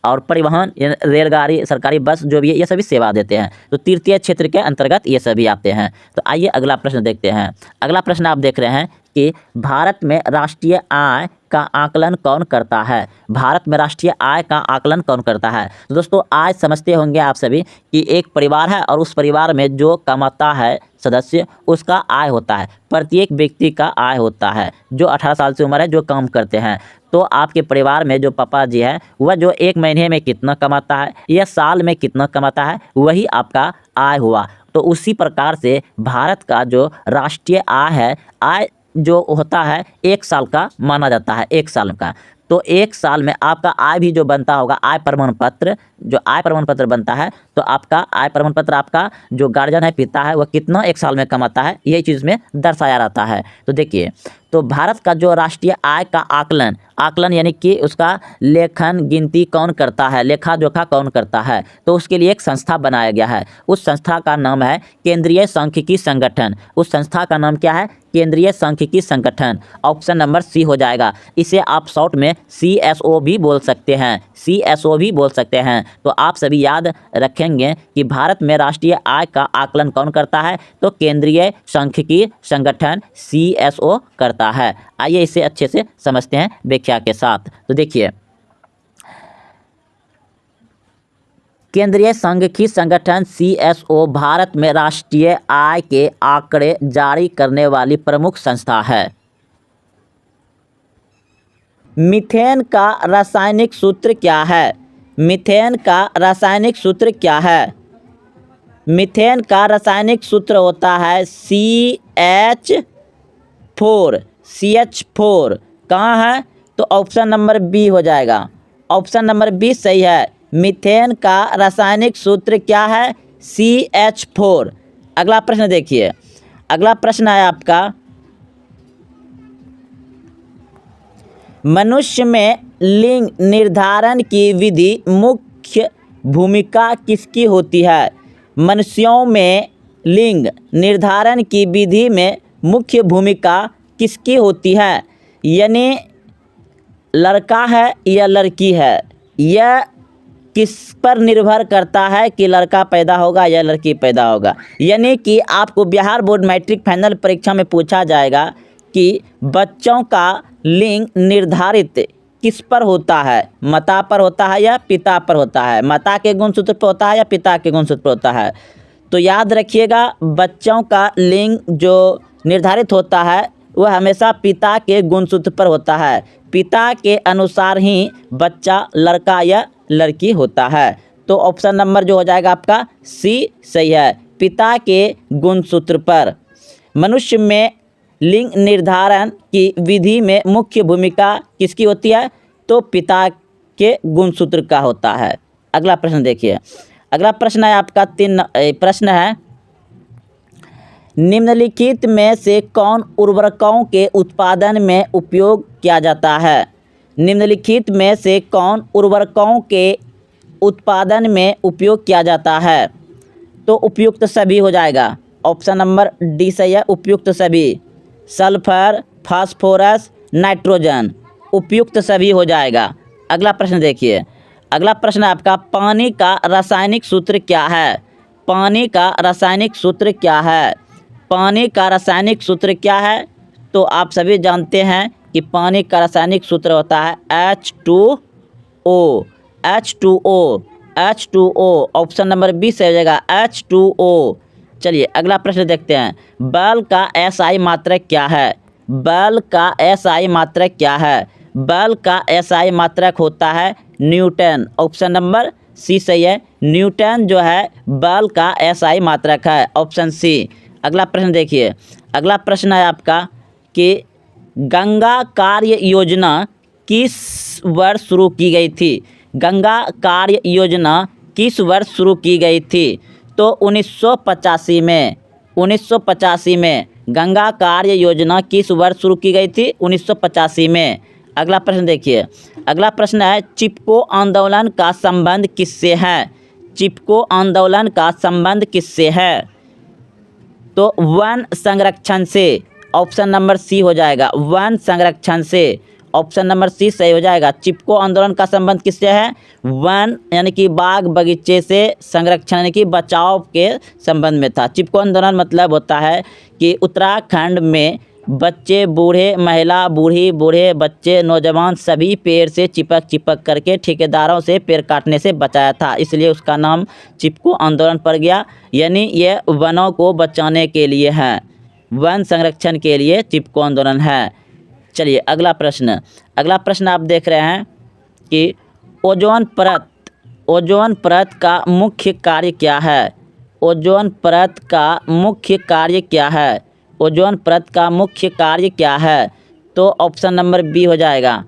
और परिवहन रेलगाड़ी, सरकारी बस जो भी है, ये सभी सेवा देते हैं। तो तृतीय क्षेत्र के अंतर्गत ये सभी आते हैं। तो आइए अगला प्रश्न देखते हैं। अगला प्रश्न आप देख रहे हैं कि भारत में राष्ट्रीय आय का आकलन कौन करता है? भारत में राष्ट्रीय आय का आकलन कौन करता है? तो दोस्तों आज समझते होंगे आप सभी कि एक परिवार है और उस परिवार में जो कमाता है सदस्य, उसका आय होता है। प्रत्येक व्यक्ति का आय होता है जो 18 साल से उम्र है, जो काम करते हैं। तो आपके परिवार में जो पापा जी है वह जो 1 महीने में कितना कमाता है या साल में कितना कमाता है, वही आपका आय हुआ। तो उसी प्रकार से भारत का जो राष्ट्रीय आय है, आय जो होता है 1 साल का माना जाता है, 1 साल का। तो 1 साल में आपका आय भी जो बनता होगा, आय प्रमाण पत्र, जो आय प्रमाण पत्र बनता है, तो आपका आय प्रमाण पत्र आपका जो गार्जियन है, पिता है, वह कितना 1 साल में कमाता है, यही चीज़ में दर्शाया रहता है। तो देखिए तो भारत का जो राष्ट्रीय आय का आकलन यानी कि उसका लेखन गिनती कौन करता है, लेखा जोखा कौन करता है, तो उसके लिए एक संस्था बनाया गया है। उस संस्था का नाम है केंद्रीय सांख्यिकी संगठन। उस संस्था का नाम क्या है? केंद्रीय सांख्यिकी संगठन। ऑप्शन नंबर सी हो जाएगा। इसे आप शॉर्ट में CSO भी बोल सकते हैं, CSO भी बोल सकते हैं। तो आप सभी याद रखेंगे कि भारत में राष्ट्रीय आय का आकलन कौन करता है, तो केंद्रीय सांख्यिकी संगठन CSO करता है। आइए इसे अच्छे से समझते हैं व्याख्या के साथ। तो देखिए केंद्रीय सांख्यिकी संगठन CSO भारत में राष्ट्रीय आय के आंकड़े जारी करने वाली प्रमुख संस्था है। मीथेन का रासायनिक सूत्र क्या है? मीथेन का रासायनिक सूत्र क्या है? मीथेन का रासायनिक सूत्र होता है CH4। कहाँ है? तो ऑप्शन नंबर बी हो जाएगा। ऑप्शन नंबर बी सही है। मीथेन का रासायनिक सूत्र क्या है? CH4। अगला प्रश्न देखिए। अगला प्रश्न है आपका मनुष्य में लिंग निर्धारण की विधि मुख्य भूमिका किसकी होती है? मनुष्यों में लिंग निर्धारण की विधि में मुख्य भूमिका किसकी होती है? यानी लड़का है या लड़की है, यह किस पर निर्भर करता है कि लड़का पैदा होगा या लड़की पैदा होगा। यानी कि आपको बिहार बोर्ड मैट्रिक फाइनल परीक्षा में पूछा जाएगा कि बच्चों का लिंग निर्धारित किस पर होता है, माता पर होता है या पिता पर होता है, माता के गुणसूत्र पर होता है या पिता के गुणसूत्र पर होता है। तो याद रखिएगा, बच्चों का लिंग जो निर्धारित होता है वह हमेशा पिता के गुणसूत्र पर होता है। पिता के अनुसार ही बच्चा लड़का या लड़की होता है। तो ऑप्शन नंबर जो हो जाएगा आपका सी सही है, पिता के गुणसूत्र पर। मनुष्य में लिंग निर्धारण की विधि में मुख्य भूमिका किसकी होती है? तो पिता के गुणसूत्र का होता है। अगला प्रश्न देखिए, अगला प्रश्न है आपका प्रश्न है, निम्नलिखित में से कौन उर्वरकों के उत्पादन में उपयोग किया जाता है? निम्नलिखित में से कौन उर्वरकों के उत्पादन में उपयोग किया जाता है? तो उपयुक्त सभी हो जाएगा। ऑप्शन नंबर डी सही है, उपयुक्त सभी। सल्फर, फास्फोरस, नाइट्रोजन, उपयुक्त सभी हो जाएगा। अगला प्रश्न देखिए, अगला प्रश्न आपका, पानी का रासायनिक सूत्र क्या है? पानी का रासायनिक सूत्र क्या है? पानी का रासायनिक सूत्र क्या है? तो आप सभी जानते हैं कि पानी का रासायनिक सूत्र होता है H2O। H2O, H2O, option number B से हो जाएगा H2O। चलिए अगला प्रश्न देखते हैं, बल का SI मात्रक क्या है? बल का SI मात्रक क्या है? बल का SI मात्रक होता है न्यूटन। ऑप्शन नंबर सी सही है, न्यूटन जो है बल का SI मात्रक है, ऑप्शन सी। अगला प्रश्न देखिए, अगला प्रश्न है आपका कि गंगा कार्य योजना किस वर्ष शुरू की गई थी? गंगा कार्य योजना किस वर्ष शुरू की गई थी? तो 1985 में। 1985 में गंगा कार्य योजना किस वर्ष शुरू की गई थी? 1985 में। अगला प्रश्न देखिए, अगला प्रश्न है, चिपको आंदोलन का संबंध किससे है? चिपको आंदोलन का संबंध किससे है? तो वन संरक्षण से। ऑप्शन नंबर सी हो जाएगा, वन संरक्षण से। ऑप्शन नंबर सी सही हो जाएगा। चिपको आंदोलन का संबंध किससे है? वन यानी कि बाग बगीचे से संरक्षण यानी कि बचाव के संबंध में था। चिपको आंदोलन मतलब होता है कि उत्तराखंड में बच्चे, बूढ़े, महिला, बूढ़ी, बूढ़े, बच्चे, नौजवान सभी पेड़ से चिपक करके ठेकेदारों से पेड़ काटने से बचाया था, इसलिए उसका नाम चिपको आंदोलन पड़ गया। यानी ये वनों को बचाने के लिए है, वन संरक्षण के लिए चिपको आंदोलन है। चलिए अगला प्रश्न, अगला प्रश्न आप देख रहे हैं कि ओजोन परत का मुख्य कार्य क्या है? ओजोन परत का मुख्य कार्य क्या है? ओजोन परत का मुख्य कार्य क्या है? तो ऑप्शन नंबर बी हो जाएगा,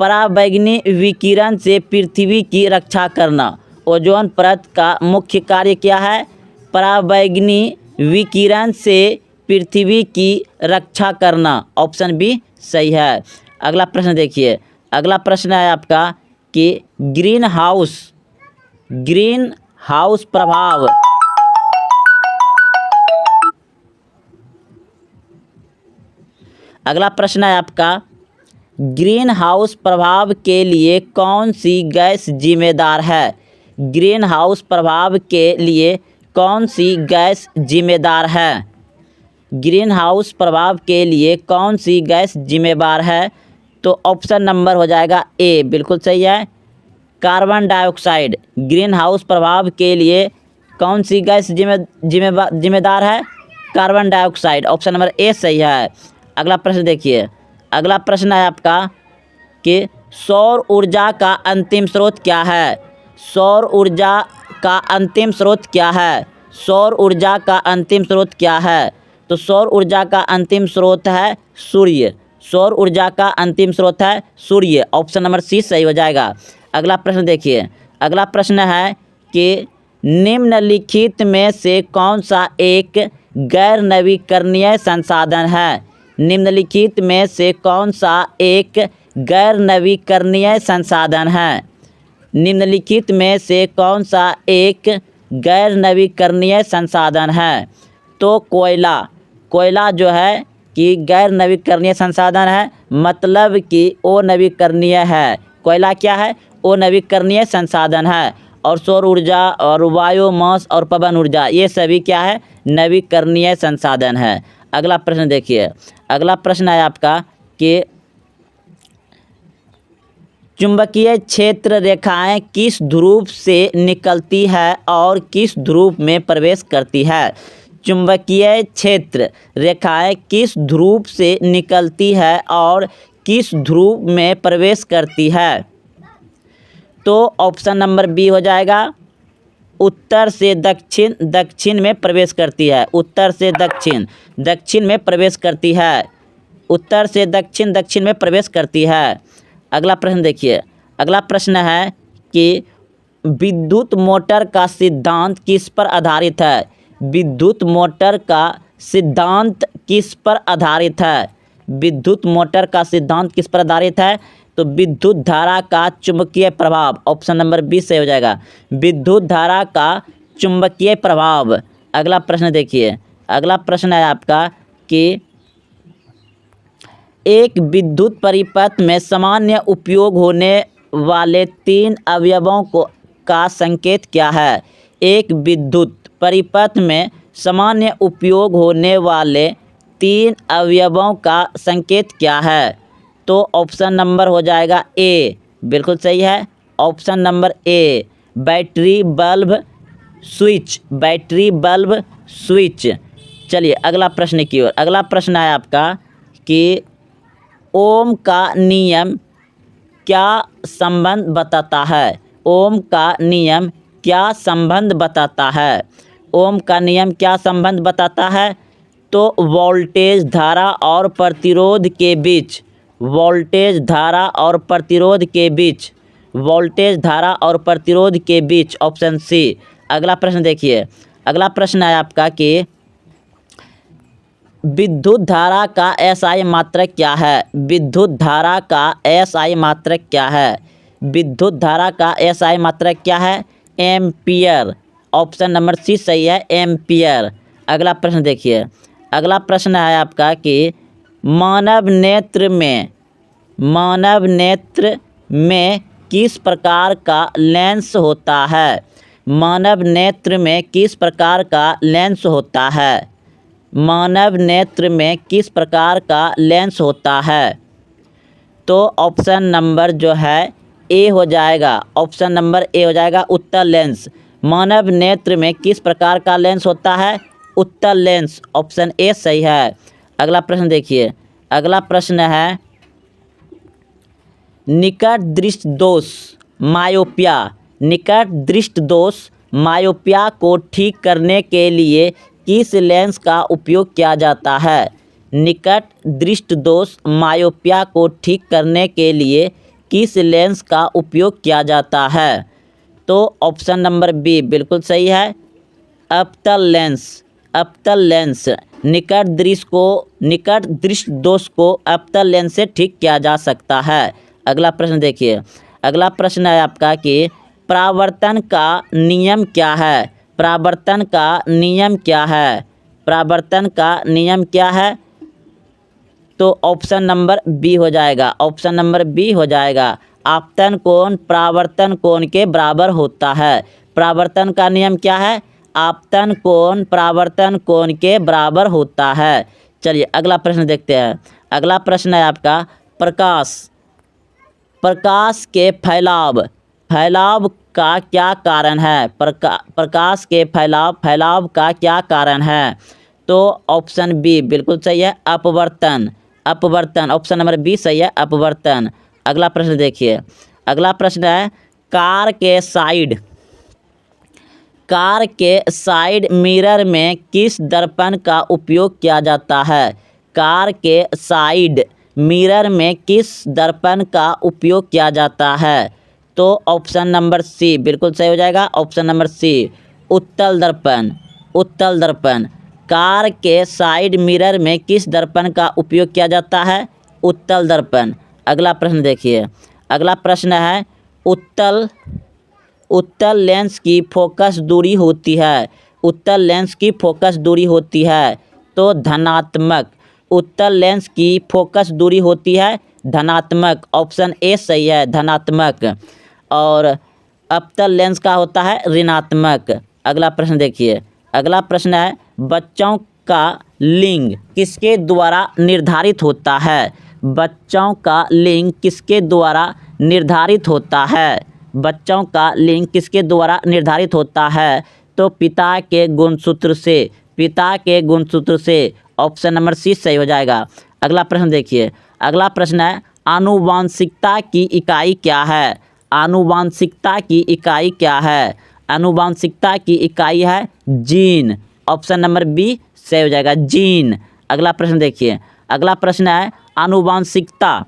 पराबैंगनी विकिरण से पृथ्वी की रक्षा करना। ओजोन परत का मुख्य कार्य क्या है? पराबैंगनी विकिरण से पृथ्वी की रक्षा करना। ऑप्शन बी सही है। अगला प्रश्न देखिए, अगला प्रश्न है आपका कि ग्रीन हाउस प्रभाव अगला प्रश्न है आपका, ग्रीन हाउस प्रभाव के लिए कौन सी गैस जिम्मेदार है? ग्रीन हाउस प्रभाव के लिए कौन सी गैस जिम्मेदार है? ग्रीन हाउस प्रभाव के लिए कौन सी गैस जिम्मेदार है? तो ऑप्शन नंबर हो जाएगा ए, बिल्कुल सही है, कार्बन डाइऑक्साइड। ग्रीन हाउस प्रभाव के लिए कौन सी गैस जिम्मेदार है? Carbon dioxide. Option number A सही है। अगला प्रश्न देखिए, अगला प्रश्न है आपका कि सौर ऊर्जा का अंतिम स्रोत क्या है? सौर ऊर्जा का अंतिम स्रोत क्या है? सौर ऊर्जा का अंतिम स्रोत क्या है? तो सौर ऊर्जा का अंतिम स्रोत है सूर्य। सौर ऊर्जा का अंतिम स्रोत है सूर्य। ऑप्शन नंबर सी सही हो जाएगा। अगला प्रश्न देखिए, अगला प्रश्न है कि निम्नलिखित में से कौन सा एक गैर नवीकरणीय संसाधन है? निम्नलिखित में से कौन सा एक गैर नवीकरणीय संसाधन है? निम्नलिखित में से कौन सा एक गैर नवीकरणीय संसाधन है? तो कोयला जो है कि गैर नवीकरणीय संसाधन है, मतलब कि वो नवीकरणीय है। कोयला क्या है? वो नवीकरणीय संसाधन है। और सौर ऊर्जा और बायोमास और पवन ऊर्जा ये सभी क्या है? नवीकरणीय संसाधन है। अगला प्रश्न देखिए, अगला प्रश्न है आपका कि चुंबकीय क्षेत्र रेखाएं किस ध्रुव से निकलती है और किस ध्रुव में प्रवेश करती है? चुंबकीय क्षेत्र रेखाएं किस ध्रुव से निकलती है और किस ध्रुव में प्रवेश करती है? तो ऑप्शन नंबर बी हो जाएगा, उत्तर से दक्षिण, दक्षिण में प्रवेश करती है। उत्तर से दक्षिण, दक्षिण में प्रवेश करती है। उत्तर से दक्षिण, दक्षिण में प्रवेश करती है। अगला प्रश्न देखिए, अगला प्रश्न है कि विद्युत मोटर का सिद्धांत किस पर आधारित है? विद्युत मोटर का सिद्धांत किस पर आधारित है? विद्युत मोटर का सिद्धांत किस पर आधारित है? तो विद्युत धारा का चुंबकीय प्रभाव, ऑप्शन नंबर बी से हो जाएगा, विद्युत धारा का चुंबकीय प्रभाव। अगला प्रश्न देखिए, अगला प्रश्न है आपका कि एक विद्युत परिपथ में सामान्य उपयोग होने वाले 3 अवयवों का संकेत क्या है? एक विद्युत परिपथ में सामान्य उपयोग होने वाले 3 अवयवों का संकेत क्या है? तो ऑप्शन नंबर हो जाएगा ए, बिल्कुल सही है। Option number A, battery bulb switch, battery bulb switch. चलिए अगला प्रश्न की ओर। अगला प्रश्न है आपका कि ओम का नियम क्या संबंध बताता है? ओम का नियम क्या संबंध बताता है? ओम का नियम क्या संबंध बताता है? तो वोल्टेज धारा और प्रतिरोध के बीच, वोल्टेज धारा और प्रतिरोध के बीच, वोल्टेज धारा और प्रतिरोध के बीच, ऑप्शन सी। अगला प्रश्न देखिए, अगला प्रश्न है आपका कि विद्युत धारा का एसआई मात्रक क्या है? विद्युत धारा का एसआई मात्रक क्या है? विद्युत धारा का एसआई मात्रक क्या है? एम्पियर। ऑप्शन नंबर सी सही है, एम्पियर। अगला प्रश्न देखिए, अगला प्रश्न है आपका कि मानव नेत्र में किस प्रकार का लेंस होता है? मानव नेत्र में किस प्रकार का लेंस होता है? मानव नेत्र में किस प्रकार का लेंस होता है? तो ऑप्शन नंबर जो है ए हो जाएगा, ऑप्शन नंबर ए हो जाएगा, उत्तल लेंस। मानव नेत्र में किस प्रकार का लेंस होता है? उत्तल लेंस, ऑप्शन ए सही है। अगला प्रश्न देखिए, अगला प्रश्न है निकट दृष्टि दोष मायोपिया, निकट दृष्टि दोष मायोपिया को ठीक करने के लिए किस लेंस का उपयोग किया जाता है? निकट दृष्टि दोष मायोपिया को ठीक करने के लिए किस लेंस का उपयोग किया जाता है? तो ऑप्शन नंबर बी बिल्कुल सही है, अवतल लेंस। अवतल लेंस, निकट दृष्टि दोष को अवतल लेंस से ठीक किया जा सकता है। अगला प्रश्न देखिए, अगला प्रश्न है आपका कि परावर्तन का नियम क्या है? परावर्तन का नियम क्या है? परावर्तन का नियम क्या है? तो ऑप्शन नंबर बी हो जाएगा, ऑप्शन नंबर बी हो जाएगा, आपतन कोण परावर्तन कोण के बराबर होता है। परावर्तन का नियम क्या है? आपतन कोण परावर्तन कोण के बराबर होता है। चलिए अगला प्रश्न देखते हैं, अगला प्रश्न है आपका प्रकाश के फैलाव का क्या कारण है? प्रकाश के फैलाव का क्या कारण है? तो ऑप्शन बी बिल्कुल सही है, अपवर्तन। अपवर्तन, ऑप्शन नंबर बी सही है, अपवर्तन। अगला प्रश्न देखिए, अगला प्रश्न है कार के साइड मिरर में किस दर्पण का उपयोग किया जाता है? कार के साइड मिरर में किस दर्पण का उपयोग किया जाता है? तो ऑप्शन नंबर सी बिल्कुल सही हो जाएगा, ऑप्शन नंबर सी, उत्तल दर्पण। उत्तल दर्पण, कार के साइड मिरर में किस दर्पण का उपयोग किया जाता है? उत्तल दर्पण। अगला प्रश्न देखिए, अगला प्रश्न है उत्तल लेंस की फोकस दूरी होती है, उत्तल लेंस की फोकस दूरी होती है तो धनात्मक। उत्तल लेंस की फोकस दूरी होती है धनात्मक, ऑप्शन ए सही है, धनात्मक। और अवतल लेंस का होता है ऋणात्मक। अगला प्रश्न देखिए, अगला प्रश्न है बच्चों का लिंग किसके द्वारा निर्धारित होता है, बच्चों का लिंग किसके द्वारा निर्धारित होता है, बच्चों का लिंग किसके द्वारा निर्धारित होता है तो पिता के गुणसूत्र से, पिता के गुणसूत्र से, ऑप्शन नंबर सी सही हो जाएगा। अगला प्रश्न देखिए, अगला प्रश्न है आनुवांशिकता की इकाई क्या है, आनुवांशिकता की इकाई क्या है, आनुवांशिकता की इकाई है जीन, ऑप्शन नंबर बी सही हो जाएगा, जीन। अगला प्रश्न देखिए, अगला प्रश्न है आनुवांशिकता,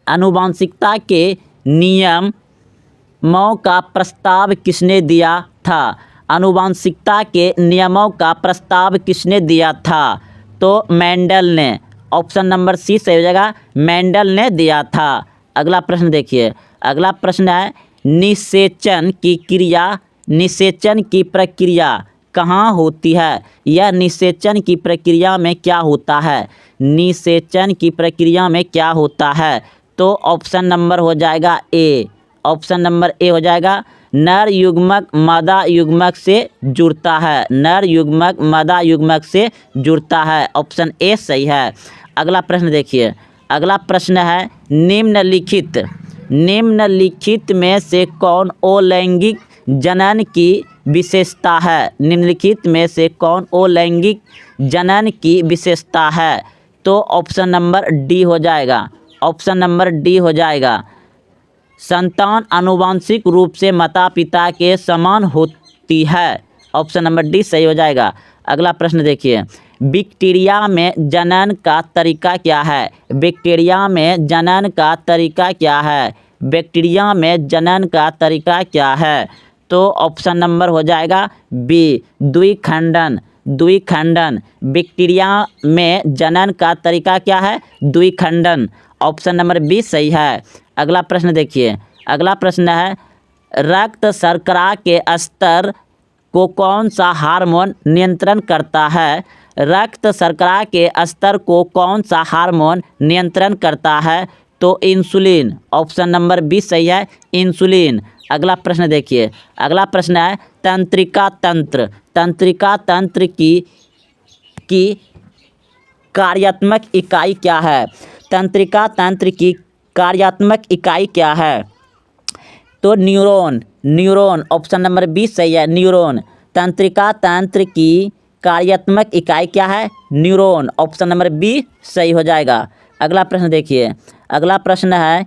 आनुवांशिकता के नियमों का प्रस्ताव किसने दिया था, आनुवांशिकता के नियमों का प्रस्ताव किसने दिया था तो मेंडल ने, ऑप्शन नंबर सी सही हो जाएगा, मेंडल ने दिया था। अगला प्रश्न देखिए, अगला प्रश्न है निषेचन की क्रिया, निषेचन की प्रक्रिया कहाँ होती है, यह निषेचन की प्रक्रिया में क्या होता है, निषेचन की प्रक्रिया में क्या होता है तो ऑप्शन नंबर हो जाएगा ए, ऑप्शन नंबर ए हो जाएगा, नर युग्मक मादा युग्मक से जुड़ता है, नर युग्मक मादा युग्मक से जुड़ता है, ऑप्शन ए सही है। अगला प्रश्न देखिए, अगला प्रश्न है निम्नलिखित में से कौन अलैंगिक जनन की विशेषता है, निम्नलिखित में से कौन अलैंगिक जनन की विशेषता है तो ऑप्शन नंबर डी हो जाएगा, ऑप्शन नंबर डी हो जाएगा, संतान आनुवांशिक रूप से माता पिता के समान होती है, ऑप्शन नंबर डी सही हो जाएगा। अगला प्रश्न देखिए, बैक्टीरिया में जनन का तरीका क्या है, बैक्टीरिया में जनन का तरीका क्या है, बैक्टीरिया में जनन का तरीका क्या है तो ऑप्शन नंबर हो जाएगा बी, द्विखंडन, द्विखंडन। बैक्टीरिया में जनन का तरीका क्या है, द्विखंडन, ऑप्शन नंबर बी सही है। अगला प्रश्न देखिए, अगला प्रश्न है रक्त शर्करा के स्तर को कौन सा हार्मोन नियंत्रण करता है, रक्त शर्करा के स्तर को कौन सा हार्मोन नियंत्रण करता है तो इंसुलिन, ऑप्शन नंबर बी सही है, इंसुलिन। अगला प्रश्न देखिए, अगला प्रश्न है तंत्रिका तंत्र, तंत्रिका तंत्र की कार्यात्मक इकाई क्या है, तंत्रिका तंत्र की कार्यात्मक इकाई क्या है तो neuron, neuron, option number B सही है, न्यूरॉन। तंत्रिका तंत्र की कार्यात्मक इकाई क्या है, न्यूरॉन, ऑप्शन नंबर बी सही हो जाएगा। अगला प्रश्न देखिए, अगला प्रश्न है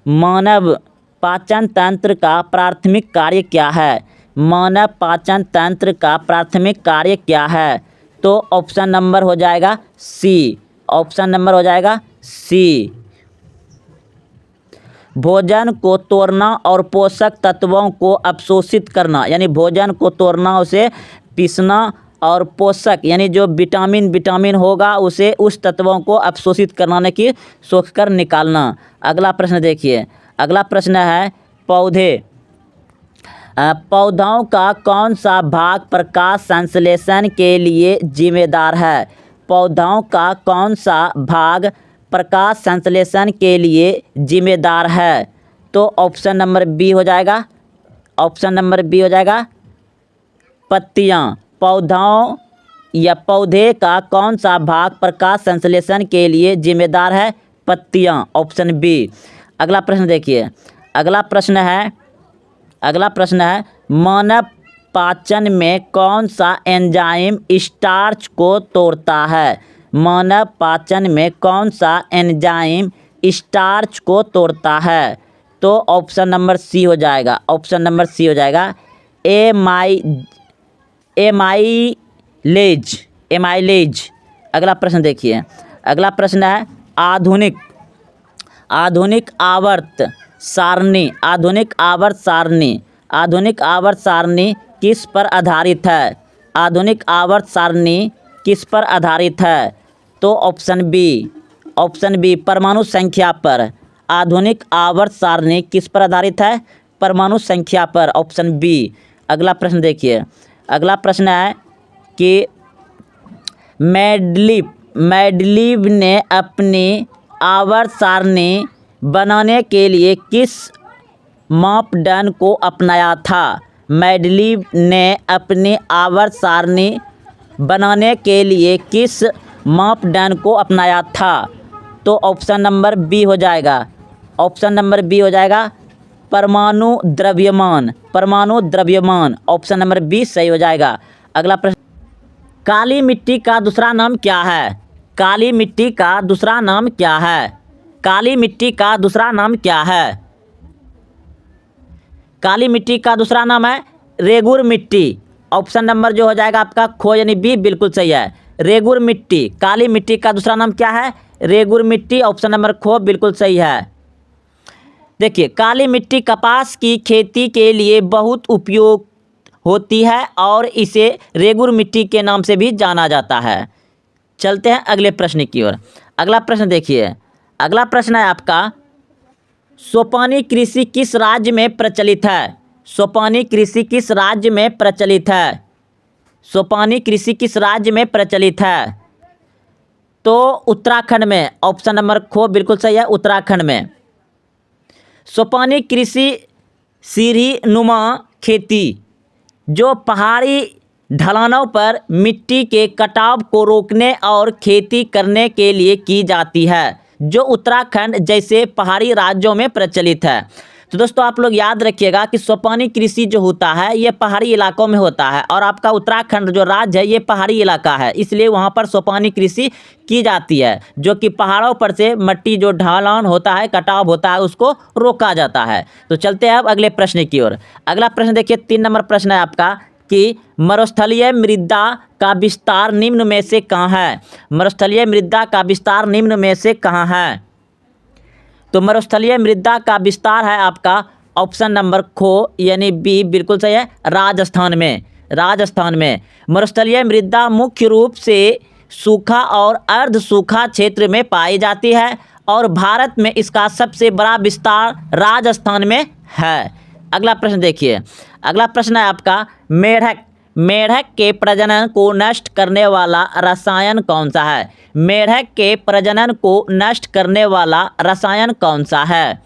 मानव पाचन तंत्र का प्राथमिक कार्य क्या है, मानव पाचन तंत्र का प्राथमिक कार्य क्या है तो ऑप्शन नंबर हो जाएगा सी, ऑप्शन नंबर हो जाएगा सी, भोजन को तोड़ना और पोषक तत्वों को अवशोषित करना, यानी भोजन को तोड़ना, उसे पीसना और पोषक यानी जो विटामिन होगा उसे उस तत्वों को अवशोषित करना की सोख कर निकालना। अगला प्रश्न देखिए, अगला प्रश्न है पौधों का कौन सा भाग प्रकाश संश्लेषण के लिए जिम्मेदार है, पौधों का कौन सा भाग प्रकाश संश्लेषण के लिए जिम्मेदार है तो ऑप्शन नंबर बी हो जाएगा, ऑप्शन नंबर बी हो जाएगा, पत्तियाँ। पौधों या पौधे का कौन सा भाग प्रकाश संश्लेषण के लिए जिम्मेदार है, पत्तियाँ, ऑप्शन बी। अगला प्रश्न देखिए, अगला प्रश्न है मानव पाचन में कौन सा एंजाइम स्टार्च को तोड़ता है, मानव पाचन में कौन सा एंजाइम स्टार्च को तोड़ता है तो ऑप्शन नंबर सी हो जाएगा, ऑप्शन नंबर सी हो जाएगा, एमाइलेज। अगला प्रश्न देखिए, अगला प्रश्न है आधुनिक आवर्त सारणी किस पर आधारित है, आधुनिक आवर्त सारणी किस पर आधारित है तो ऑप्शन बी, ऑप्शन बी परमाणु संख्या पर। आधुनिक आवर्त सारणी किस पर आधारित है? परमाणु संख्या पर, ऑप्शन बी। अगला प्रश्न देखिए, अगला प्रश्न है कि मेंडलीव ने अपनी आवर्त सारणी बनाने के लिए किस मापदंड को अपनाया था? मेंडलीव ने अपनी आवर्त सारणी बनाने के लिए किस मापदंड को अपनाया था? तो ऑप्शन नंबर बी हो जाएगा, ऑप्शन नंबर बी हो जाएगा परमाणु द्रव्यमान, परमाणु द्रव्यमान, ऑप्शन नंबर बी सही हो जाएगा। अगला प्रश्न, काली मिट्टी का दूसरा नाम क्या है? काली मिट्टी का दूसरा नाम क्या है? काली मिट्टी का दूसरा नाम क्या है? काली मिट्टी का दूसरा नाम है रेगुर मिट्टी, ऑप्शन नंबर जो हो जाएगा आपका खो यानी बी बिल्कुल सही है। रेगुर मिट्टी, काली मिट्टी का दूसरा नाम क्या है? रेगुर मिट्टी, ऑप्शन नंबर खो बिल्कुल सही है। देखिए, काली मिट्टी कपास की खेती के लिए बहुत उपयोग होती है और इसे रेगुर मिट्टी के नाम से भी जाना जाता है। चलते हैं अगले प्रश्न की ओर। अगला प्रश्न देखिए, अगला प्रश्न है आपका सोपानी कृषि किस राज्य में प्रचलित है? सोपानी कृषि किस राज्य में प्रचलित है? सोपानी कृषि किस राज्य में प्रचलित है? तो उत्तराखंड में, ऑप्शन नंबर खो बिल्कुल सही है, उत्तराखंड में। सोपानी कृषि सीढ़ी नुमा खेती जो पहाड़ी ढलानों पर मिट्टी के कटाव को रोकने और खेती करने के लिए की जाती है, जो उत्तराखंड जैसे पहाड़ी राज्यों में प्रचलित है। तो दोस्तों आप लोग याद रखिएगा कि सोपानी कृषि जो होता है ये पहाड़ी इलाकों में होता है और आपका उत्तराखंड जो राज्य है ये पहाड़ी इलाका है, इसलिए वहाँ पर सोपानी कृषि की जाती है, जो कि पहाड़ों पर से मिट्टी जो ढलान होता है, कटाव होता है, उसको रोका जाता है। तो चलते हैं अब अगले प्रश्न की ओर। अगला प्रश्न देखिए, 3 नंबर प्रश्न है आपका कि मरुस्थलीय मृदा का विस्तार निम्न में से कहाँ है? मरुस्थलीय मृदा का विस्तार निम्न में से कहाँ है? तो मरुस्थलीय मृदा का विस्तार है आपका ऑप्शन नंबर खो यानी बी बिल्कुल सही है, राजस्थान में। राजस्थान में मरुस्थलीय मृदा मुख्य रूप से सूखा और अर्ध सूखा क्षेत्र में पाई जाती है और भारत में इसका सबसे बड़ा विस्तार राजस्थान में है। अगला प्रश्न देखिए, अगला प्रश्न है आपका मेढक के प्रजनन को नष्ट करने वाला रसायन कौन सा है? मेढक के प्रजनन को नष्ट करने वाला रसायन कौन सा है?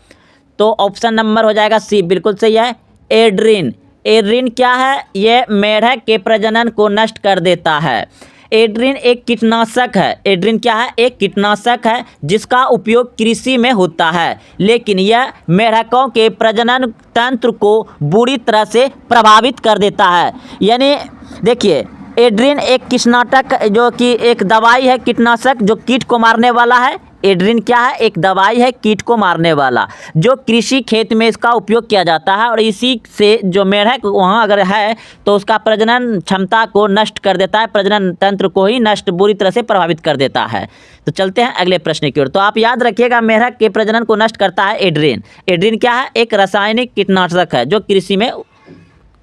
तो ऑप्शन नंबर हो जाएगा सी बिल्कुल सही है, एड्रीन। एड्रीन क्या है? ये मेढक के प्रजनन को नष्ट कर देता है। एड्रीन एक कीटनाशक है। एड्रीन क्या है? एक कीटनाशक है जिसका उपयोग कृषि में होता है, लेकिन यह मेढकों के प्रजनन तंत्र को बुरी तरह से प्रभावित कर देता है। यानी देखिए, एड्रीन एक कीटनाशक जो कि एक दवाई है, कीटनाशक जो कीट को मारने वाला है। एड्रीन क्या है? एक दवाई है कीट को मारने वाला, जो कृषि खेत में इसका उपयोग किया जाता है और इसी से जो मेढक वहाँ अगर है तो उसका प्रजनन क्षमता को नष्ट कर देता है, प्रजनन तंत्र को ही नष्ट बुरी तरह से प्रभावित कर देता है। तो चलते हैं अगले प्रश्न की ओर। तो आप याद रखिएगा मेढक के प्रजनन को नष्ट करता है एड्रीन। एड्रीन क्या है? एक रासायनिक कीटनाशक है जो कृषि में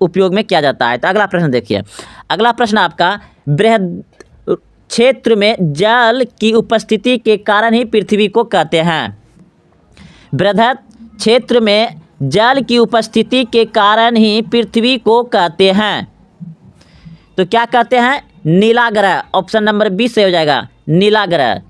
उपयोग में किया जाता है। तो अगला प्रश्न देखिए, अगला प्रश्न आपका बृहद क्षेत्र में जल की उपस्थिति के कारण ही पृथ्वी को कहते हैं। बृहद क्षेत्र में जल की उपस्थिति के कारण ही पृथ्वी को कहते हैं। तो क्या कहते हैं? नीला ग्रह, ऑप्शन नंबर बी से हो जाएगा, नीला ग्रह।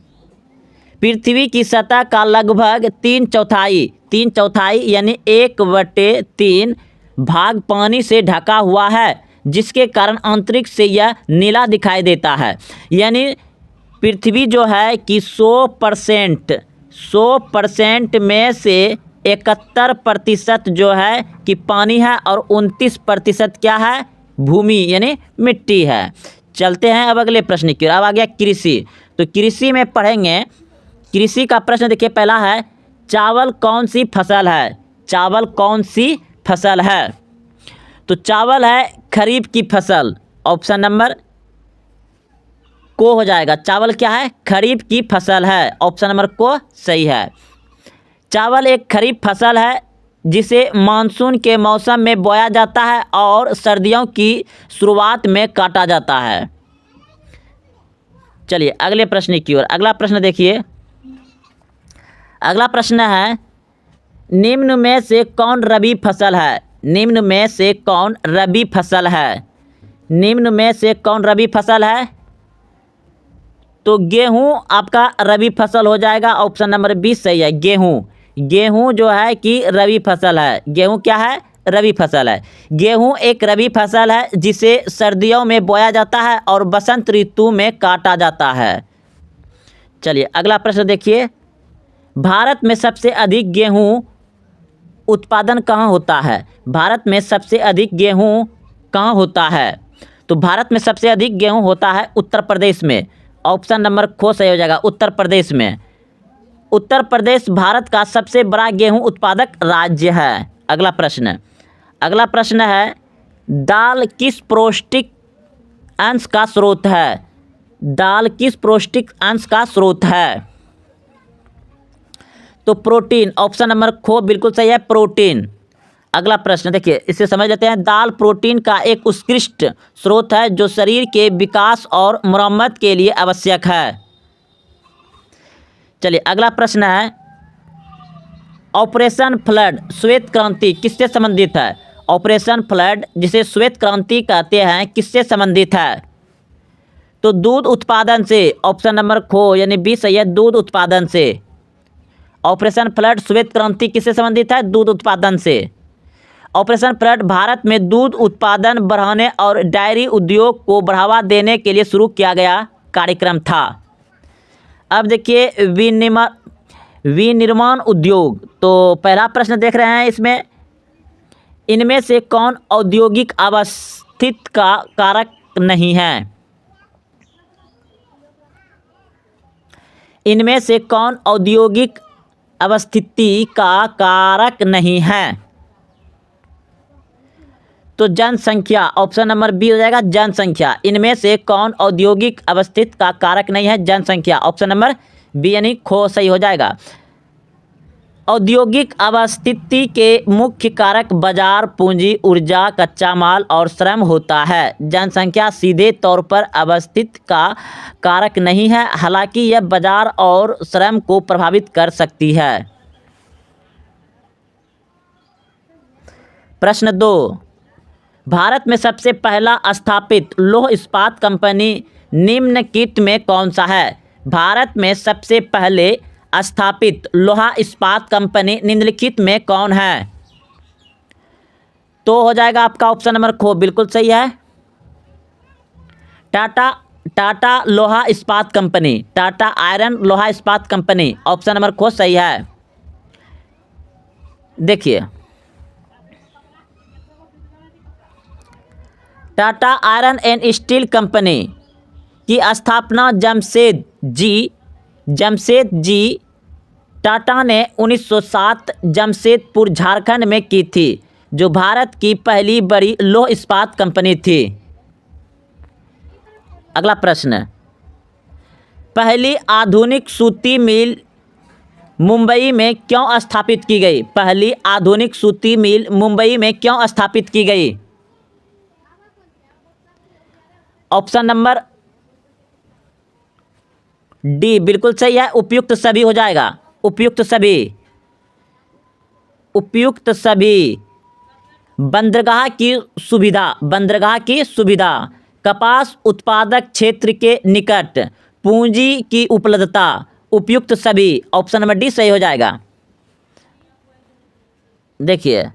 पृथ्वी की सतह का लगभग 3/4 यानी 1/3 भाग पानी से ढका हुआ है, जिसके कारण अंतरिक्ष से यह नीला दिखाई देता है। यानी पृथ्वी जो है कि 100% में से 71% जो है कि पानी है और 29% क्या है? भूमि यानी मिट्टी है। चलते हैं अब अगले प्रश्न की ओर। अब आ गया कृषि। तो कृषि में पढ़ेंगे, कृषि का प्रश्न देखिए, पहला है चावल कौन सी फसल है? चावल कौन सी फसल है? तो चावल है खरीफ की फसल, ऑप्शन नंबर को हो जाएगा। चावल क्या है? खरीफ की फसल है, ऑप्शन नंबर को सही है। चावल एक खरीफ फसल है जिसे मानसून के मौसम में बोया जाता है और सर्दियों की शुरुआत में काटा जाता है। चलिए अगले प्रश्न की ओर। अगला प्रश्न देखिए, अगला प्रश्न है, निम्न में से कौन रबी फसल है? निम्न में से कौन रबी फसल है? निम्न में से कौन रबी फसल है? तो गेहूं आपका रबी फसल हो जाएगा। ऑप्शन नंबर 20 सही है, गेहूं। गेहूं जो है कि रबी फसल है। गेहूं क्या है? रबी फसल है। गेहूं एक रबी फसल है जिसे सर्दियों में बोया जाता है और बसंत ऋतु में काटा जाता है। चलिए अगला प्रश्न देखिए, भारत में सबसे अधिक गेहूं उत्पादन कहाँ होता है? भारत में सबसे अधिक गेहूं कहाँ होता है? तो भारत में सबसे अधिक गेहूं होता है उत्तर प्रदेश में। ऑप्शन नंबर ख सही हो जाएगा, उत्तर प्रदेश में। उत्तर प्रदेश भारत का सबसे बड़ा गेहूं उत्पादक राज्य है। अगला प्रश्न है, दाल किस पौष्टिक अंश का स्रोत है? दाल किस पौष्टिक अंश का स्रोत है? तो प्रोटीन। ऑप्शन नंबर ख बिल्कुल सही है, प्रोटीन। अगला प्रश्न देखिए, इसे समझ लेते हैं। दाल प्रोटीन का एक उत्कृष्ट स्रोत है जो शरीर के विकास और मरम्मत के लिए आवश्यक है। चलिए अगला प्रश्न है, ऑपरेशन फ्लड श्वेत क्रांति किससे संबंधित है? ऑपरेशन फ्लड जिसे श्वेत क्रांति कहते हैं किससे संबंधित है? तो दूध उत्पादन से। ऑप्शन नंबर ख यानी 20 सही है, दूध उत्पादन से। ऑपरेशन फ्लड श्वेत क्रांति किससे संबंधित है? दूध उत्पादन से। ऑपरेशन फ्लड भारत में दूध उत्पादन बढ़ाने और डेयरी उद्योग को बढ़ावा देने के लिए शुरू किया गया कार्यक्रम था। अब देखिए विनिर्माण उद्योग। तो पहला प्रश्न देख रहे हैं इसमें, इनमें से कौन औद्योगिक अवस्थित का कारक नहीं है? इनमें से कौन औद्योगिक अवस्थिति का कारक नहीं है? तो जनसंख्या। ऑप्शन नंबर बी हो जाएगा, जनसंख्या। इनमें से कौन औद्योगिक अवस्थित का कारक नहीं है? जनसंख्या। ऑप्शन नंबर बी यानी ख सही हो जाएगा। औद्योगिक अवस्थिति के मुख्य कारक बाजार, पूंजी, ऊर्जा, कच्चा माल और श्रम होता है। जनसंख्या सीधे तौर पर अवस्थित का कारक नहीं है, हालांकि यह बाजार और श्रम को प्रभावित कर सकती है। प्रश्न 2, भारत में सबसे पहला स्थापित लौह इस्पात कंपनी निम्नलिखित में कौन सा है? भारत में सबसे पहले स्थापित लोहा इस्पात कंपनी निम्नलिखित में कौन है? तो हो जाएगा आपका ऑप्शन नंबर ख बिल्कुल सही है, टाटा लोहा इस्पात कंपनी, टाटा आयरन लोहा इस्पात कंपनी। ऑप्शन नंबर ख सही है। देखिए Tata iron and steel company की स्थापना जमशेद जी टाटा ने 1907 जमशेदपुर झारखंड में की थी, जो भारत की पहली बड़ी लौह इस्पात कंपनी थी। अगला प्रश्न, पहली आधुनिक सूती मिल मुंबई में क्यों स्थापित की गई? पहली आधुनिक सूती मिल मुंबई में क्यों स्थापित की गई? ऑप्शन नंबर डी बिल्कुल सही है, उपयुक्त सभी हो जाएगा। उपयुक्त सभी। बंदरगाह की सुविधा, कपास उत्पादक क्षेत्र के निकट, पूंजी की उपलब्धता, उपयुक्त सभी। ऑप्शन नंबर डी सही हो जाएगा। देखिए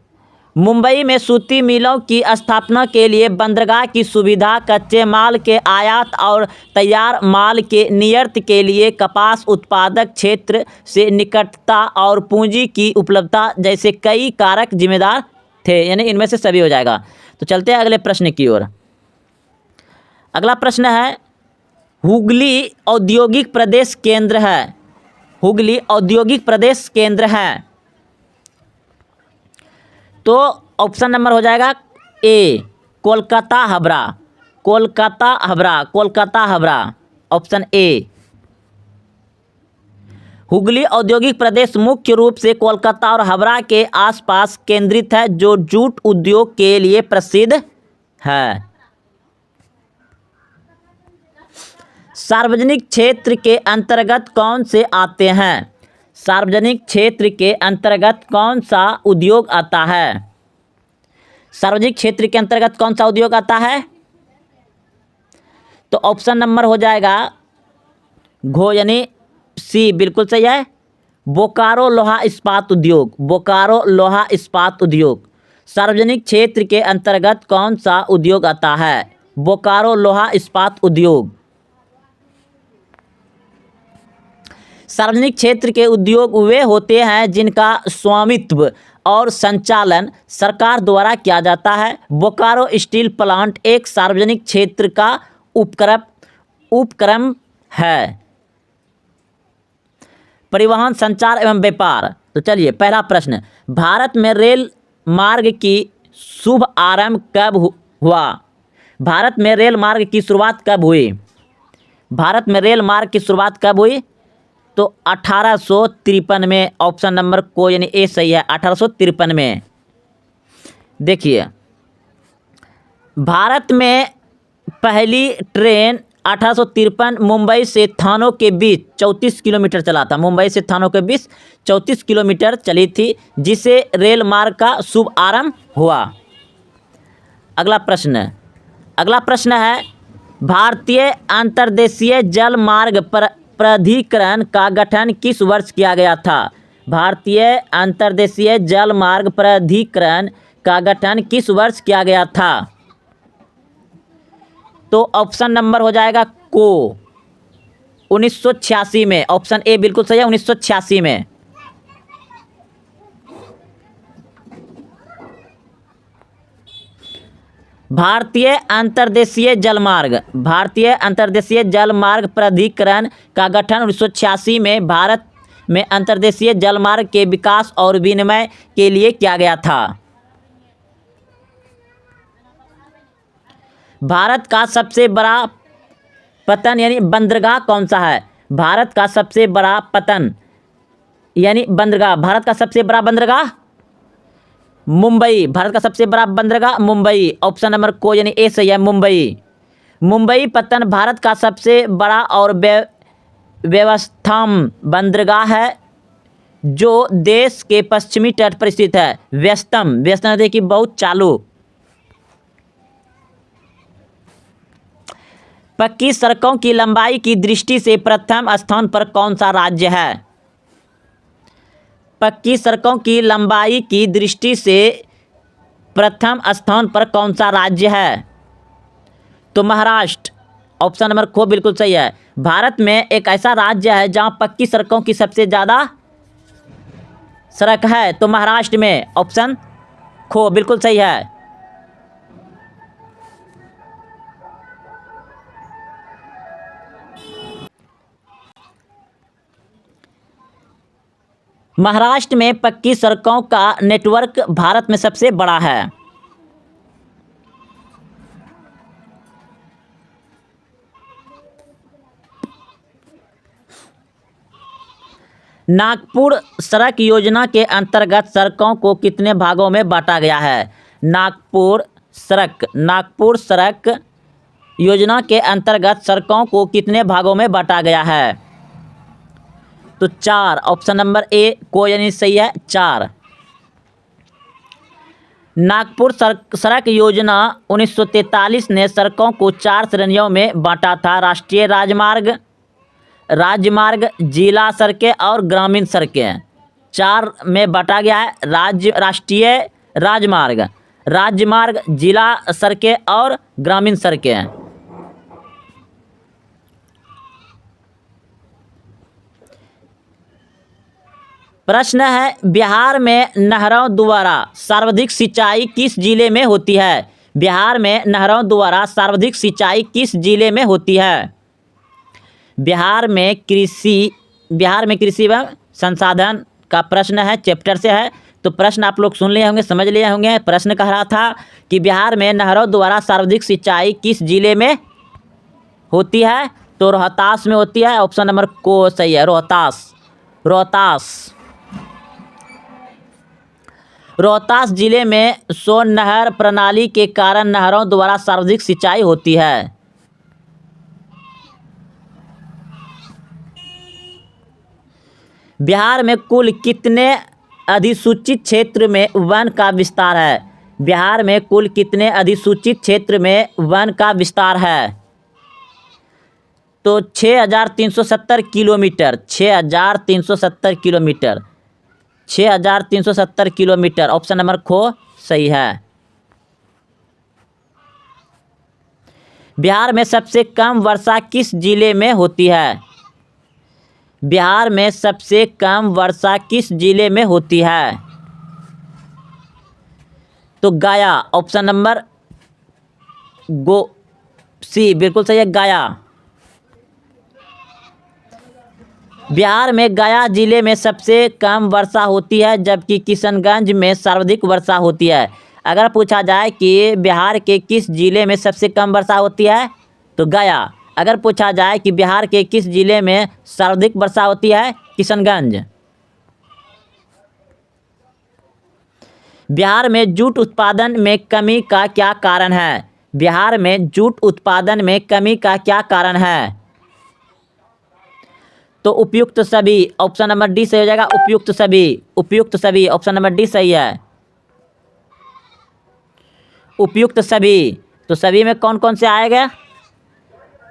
मुंबई में सूती मिलों की स्थापना के लिए बंदरगाह की सुविधा, कच्चे माल के आयात और तैयार माल के निर्यात के लिए कपास उत्पादक क्षेत्र से निकटता और पूंजी की उपलब्धता जैसे कई कारक जिम्मेदार थे, यानी इनमें से सभी हो जाएगा। तो चलते हैं अगले प्रश्न की ओर। अगला प्रश्न है, हुगली औद्योगिक प्रदेश केंद्र है। हुगली औद्योगिक प्रदेश केंद्र है। तो ऑप्शन नंबर हो जाएगा A, Kolkata Howrah. Option A. Hooghly औद्योगिक प्रदेश मुख्य रूप से कोलकाता और हावड़ा के आसपास केंद्रित है, जो जूट उद्योग के लिए प्रसिद्ध है। सार्वजनिक क्षेत्र के अंतर्गत कौन से आते हैं? सार्वजनिक क्षेत्र के अंतर्गत कौन सा उद्योग आता है? सार्वजनिक क्षेत्र के अंतर्गत कौन सा उद्योग आता है? तो ऑप्शन नंबर हो जाएगा घो यानी सी, बिल्कुल सही है, बोकारो लोहा इस्पात उद्योग। बोकारो लोहा इस्पात उद्योग। सार्वजनिक क्षेत्र के अंतर्गत कौन सा उद्योग आता है? बोकारो लोहा इस्पात उद्योग। सार्वजनिक क्षेत्र के उद्योग वे होते हैं जिनका स्वामित्व और संचालन सरकार द्वारा किया जाता है। बोकारो स्टील प्लांट एक सार्वजनिक क्षेत्र का उपक्रम है। परिवहन, संचार एवं व्यापार। तो चलिए पहला प्रश्न, भारत में रेल मार्ग की शुभ आरंभ कब हुआ? भारत में रेल मार्ग की शुरुआत कब हुई? भारत में रेल मार्ग की शुरुआत कब हुई? तो 1853 में। ऑप्शन नंबर को यानी ए सही है, 1853 में। देखिए, भारत में पहली ट्रेन 1853 मुंबई से थानों के बीच 34 किलोमीटर चला था। मुंबई से थानों के बीच 34 किलोमीटर चली थी, जिसे रेल मार्ग का शुभ आरंभ हुआ। अगला प्रश्न है, भारतीय अंतर्देशीय जल मार्ग प्राधिकरण का गठन किस वर्ष किया गया था? भारतीय अंतर्देशीय जल मार्ग प्राधिकरण का गठन किस वर्ष किया गया था? तो ऑप्शन नंबर हो जाएगा को 1986 में। ऑप्शन ए बिल्कुल सही है, 1986 में। भारतीय अंतर्देशीय जलमार्ग प्राधिकरण का गठन 1986 में भारत में अंतर्देशीय जलमार्ग के विकास और विनिमय के लिए किया गया था। भारत का सबसे बड़ा पतन यानी बंदरगाह कौन सा है? भारत का सबसे बड़ा पतन यानी बंदरगाह, भारत का सबसे बड़ा बंदरगाह मुंबई। भारत का सबसे बड़ा बंदरगाह मुंबई। ऑप्शन नंबर को यानी ए सही है, मुंबई। मुंबई पत्तन भारत का सबसे बड़ा और व्यस्तम बंदरगाह है, जो देश के पश्चिमी तट पर स्थित है। व्यस्तम देखिए बहुत चालू। पक्की सड़कों की लंबाई की दृष्टि से प्रथम स्थान पर कौन सा राज्य है? पक्की सड़कों की लंबाई की दृष्टि से प्रथम स्थान पर कौन सा राज्य है? तो महाराष्ट्र। ऑप्शन नंबर को बिल्कुल सही है। भारत में एक ऐसा राज्य है जहां पक्की सड़कों की सबसे ज़्यादा सड़क है, तो महाराष्ट्र में। ऑप्शन खो बिल्कुल सही है। महाराष्ट्र में पक्की सड़कों का नेटवर्क भारत में सबसे बड़ा है। नागपुर सड़क योजना के अंतर्गत सड़कों को कितने भागों में बांटा गया है? नागपुर सड़क योजना के अंतर्गत सड़कों को कितने भागों में बांटा गया है? तो 4। ऑप्शन नंबर ए को यानी सही है, 4। नागपुर सड़क योजना 1943 ने सड़कों को 4 श्रेणियों में बांटा था। राष्ट्रीय राजमार्ग, जिला सड़कें और ग्रामीण सड़कें। 4 में बांटा गया है। राष्ट्रीय राजमार्ग, जिला सड़कें और ग्रामीण सड़कें। प्रश्न है, बिहार में नहरों द्वारा सर्वाधिक सिंचाई किस जिले में होती है? बिहार में नहरों द्वारा सर्वाधिक सिंचाई किस जिले में होती है? बिहार में कृषि एवं संसाधन का प्रश्न है, चैप्टर से है। तो प्रश्न आप लोग सुन लिए होंगे, समझ लिए होंगे। प्रश्न कह रहा था कि बिहार में नहरों द्वारा सर्वाधिक सिंचाई किस जिले में होती है? तो रोहतास में होती है। ऑप्शन नंबर को सही है, रोहतास जिले में सोन नहर प्रणाली के कारण नहरों द्वारा सर्वाधिक सिंचाई होती है। बिहार में कुल कितने अधिसूचित क्षेत्र में वन का विस्तार है? बिहार में कुल कितने अधिसूचित क्षेत्र में वन का विस्तार है? तो 6,370 kilometre, 6,370 kilometre, 6,370 kilometre. Option number खो सही है। बिहार में सबसे कम वर्षा किस जिले में होती है? बिहार में सबसे कम वर्षा किस जिले में होती है? तो गया। ऑप्शन नंबर सी बिल्कुल सही है, गया। बिहार में गया जिले में सबसे कम वर्षा होती है, जबकि किशनगंज में सर्वाधिक वर्षा होती है। अगर पूछा जाए कि बिहार के किस जिले में सबसे कम वर्षा होती है, तो गया। अगर पूछा जाए कि बिहार के किस जिले में सर्वाधिक वर्षा होती है, किशनगंज। बिहार में जूट उत्पादन में कमी का क्या कारण है? बिहार में जूट उत्पादन में कमी का क्या कारण है? तो उपयुक्त सभी। ऑप्शन नंबर डी सही हो जाएगा, उपयुक्त सभी, उपयुक्त सभी। ऑप्शन नंबर डी सही है, उपयुक्त सभी। तो सभी में कौन कौन से आएगा?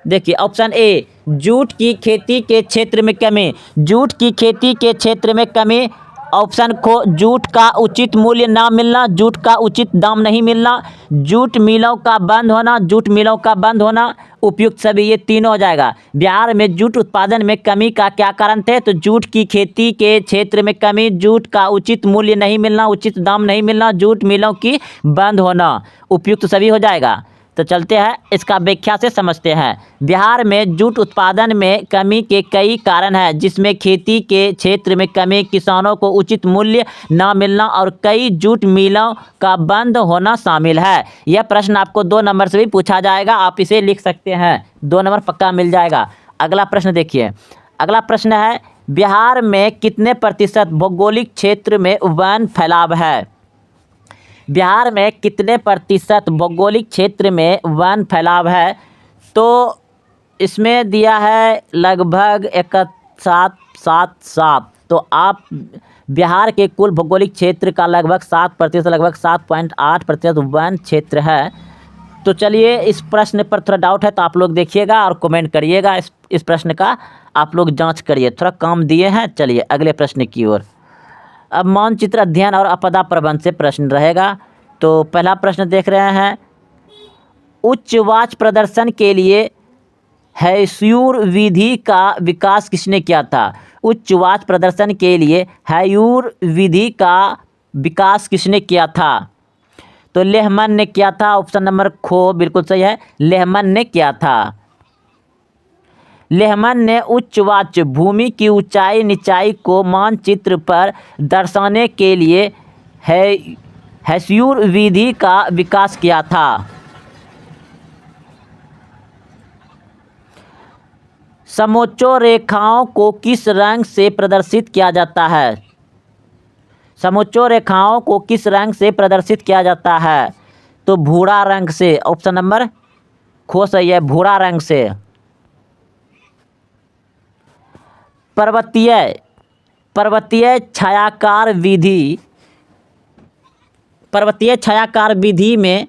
देखिए, ऑप्शन ए जूट की खेती के क्षेत्र में कमी, जूट की खेती के क्षेत्र में कमी। ऑप्शन को जूट का उचित मूल्य ना मिलना, जूट का उचित दाम नहीं मिलना, जूट मिलों का बंद होना, जूट मिलों का बंद होना। उपयुक्त सभी, ये तीनों हो जाएगा। बिहार में जूट उत्पादन में कमी का क्या कारण थे? तो जूट की खेती के क्षेत्र में कमी, जूट का उचित मूल्य नहीं मिलना, उचित दाम नहीं मिलना, जूट मिलों की बंद होना। उपयुक्त सभी हो जाएगा। तो चलते हैं इसका व्याख्या से समझते हैं। बिहार में जूट उत्पादन में कमी के कई कारण हैं, जिसमें खेती के क्षेत्र में कमी, किसानों को उचित मूल्य न मिलना और कई जूट मिलों का बंद होना शामिल है। यह प्रश्न आपको 2 नंबर से भी पूछा जाएगा, आप इसे लिख सकते हैं, 2 नंबर पक्का मिल जाएगा। अगला प्रश्न देखिए, अगला प्रश्न है बिहार में कितने प्रतिशत भौगोलिक क्षेत्र में वन फैलाव है? बिहार में कितने प्रतिशत भौगोलिक क्षेत्र में वन फैलाव है? तो इसमें दिया है लगभग 777। तो आप बिहार के कुल भौगोलिक क्षेत्र का लगभग 7%, लगभग 7.8% वन क्षेत्र है। तो चलिए, इस प्रश्न पर थोड़ा डाउट है तो आप लोग देखिएगा और कमेंट करिएगा। इस प्रश्न का आप लोग जांच करिए, थोड़ा काम दिए हैं। चलिए अगले प्रश्न की ओर। अब मानचित्र अध्ययन और आपदा प्रबंधन से प्रश्न रहेगा। तो पहला प्रश्न देख रहे हैं, उच्च वाच प्रदर्शन के लिए हैस्यूर विधि का विकास किसने किया था? उच्च वाच प्रदर्शन के लिए हैस्यूर विधि का विकास किसने किया था? तो लेहमन ने किया था। ऑप्शन नंबर खो बिल्कुल सही है, लेहमन ने किया था। लेहमन ने उच्च वाच भूमि की ऊंचाई निचाई को मानचित्र पर दर्शाने के लिए हैस्यूर विधि का विकास किया था। समोच्च रेखाओं को किस रंग से प्रदर्शित किया जाता है? समोच्च रेखाओं को किस रंग से प्रदर्शित किया जाता है? तो भूरा रंग से। ऑप्शन नंबर खो सही है, भूरा रंग से। पर्वतीय छायाकार विधि, पर्वतीय छायाकार विधि में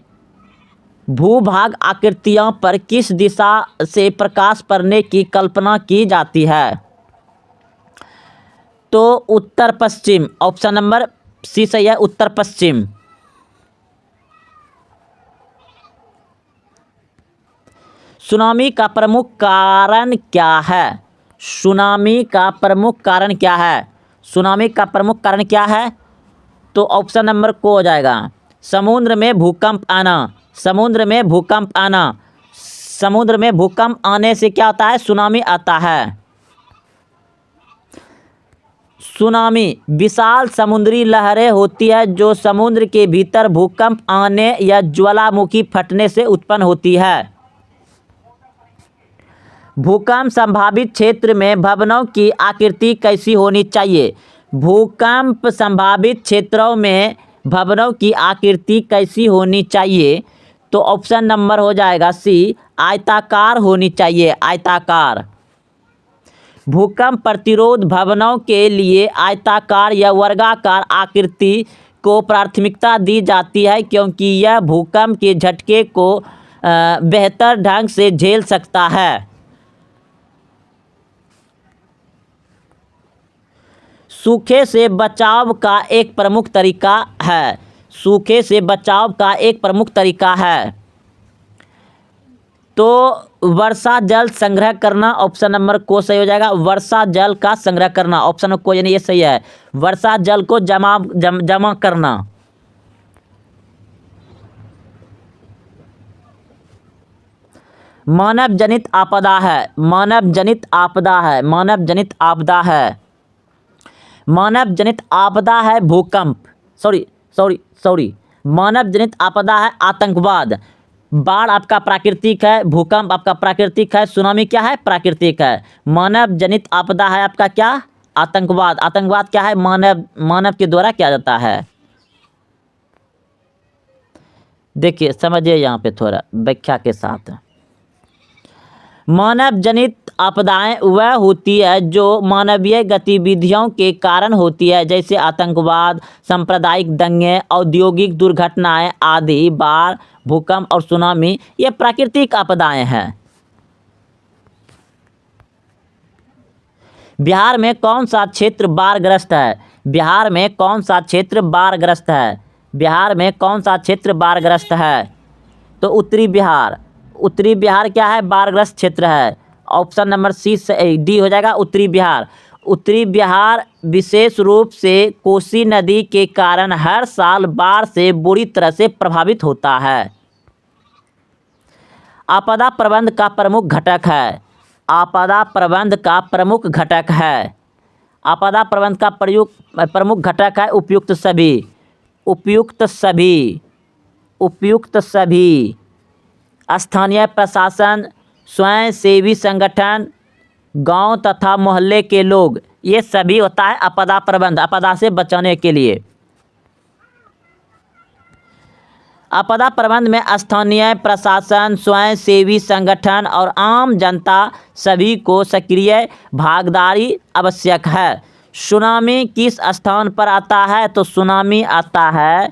भूभाग आकृतियों पर किस दिशा से प्रकाश पड़ने की कल्पना की जाती है? तो उत्तर पश्चिम। ऑप्शन नंबर सी सही है, उत्तर पश्चिम। सुनामी का प्रमुख कारण क्या है? सुनामी का प्रमुख कारण क्या है? सुनामी का प्रमुख कारण क्या है? तो ऑप्शन नंबर को हो जाएगा, समुद्र में भूकंप आना। समुद्र में भूकंप आना। समुद्र में भूकंप आने से क्या होता है? सुनामी आता है। सुनामी विशाल समुद्री लहरें होती है जो समुद्र के भीतर भूकंप आने या ज्वालामुखी फटने से उत्पन्न होती है। भूकंप संभावित क्षेत्र में भवनों की आकृति कैसी होनी चाहिए? भूकंप संभावित क्षेत्रों में भवनों की आकृति कैसी होनी चाहिए? तो ऑप्शन नंबर हो जाएगा सी, आयताकार होनी चाहिए, आयताकार। भूकंप प्रतिरोध भवनों के लिए आयताकार या वर्गाकार आकृति को प्राथमिकता दी जाती है क्योंकि यह भूकंप के झटके को बेहतर ढंग से झेल सकता है। सूखे से बचाव का एक प्रमुख तरीका है। सूखे से बचाव का एक प्रमुख तरीका है तो वर्षा जल संग्रह करना, ऑप्शन नंबर को सही हो जाएगा। वर्षा जल का संग्रह करना, ऑप्शन नंबर को, यानी ये सही है। वर्षा जल को जमा करना। मानव जनित आपदा है। मानव जनित आपदा है। मानव जनित आपदा है। मानव जनित आपदा है भूकंप, सॉरी मानव जनित आपदा है आतंकवाद। बाढ़ आपका प्राकृतिक है, भूकंप आपका प्राकृतिक है, सुनामी क्या है, प्राकृतिक है। मानव जनित आपदा है आपका क्या, आतंकवाद। आतंकवाद क्या है, मानव के द्वारा किया जाता है। देखिए समझिए यहाँ पे थोड़ा व्याख्या के साथ। मानव जनित आपदाएं वह होती है जो मानवीय गतिविधियों के कारण होती है, जैसे आतंकवाद, सांप्रदायिक दंगे, औद्योगिक दुर्घटनाएं आदि। बाढ़, भूकंप और सुनामी ये प्राकृतिक आपदाएं हैं। बिहार में कौन सा क्षेत्र बाढ़ग्रस्त है। बिहार में कौन सा क्षेत्र बाढ़ग्रस्त है। बिहार में कौन सा क्षेत्र बाढ़ग्रस्त है तो उत्तरी बिहार। उत्तरी बिहार क्या है, बाढ़ग्रस्त क्षेत्र है। ऑप्शन नंबर डी हो जाएगा, उत्तरी बिहार। उत्तरी बिहार विशेष रूप से कोसी नदी के कारण हर साल बाढ़ से बुरी तरह से प्रभावित होता है। आपदा प्रबंध का प्रमुख घटक है। आपदा प्रबंध का प्रमुख घटक है। आपदा प्रबंध का प्रमुख घटक है उपयुक्त सभी। उपयुक्त सभी। उपयुक्त सभी। स्थानीय प्रशासन, स्वयंसेवी संगठन, गांव तथा मोहल्ले के लोग, ये सभी होता है आपदा प्रबंध, आपदा से बचाने के लिए। आपदा प्रबंध में स्थानीय प्रशासन, स्वयंसेवी संगठन और आम जनता सभी को सक्रिय भागीदारी आवश्यक है। सुनामी किस स्थान पर आता है तो सुनामी आता है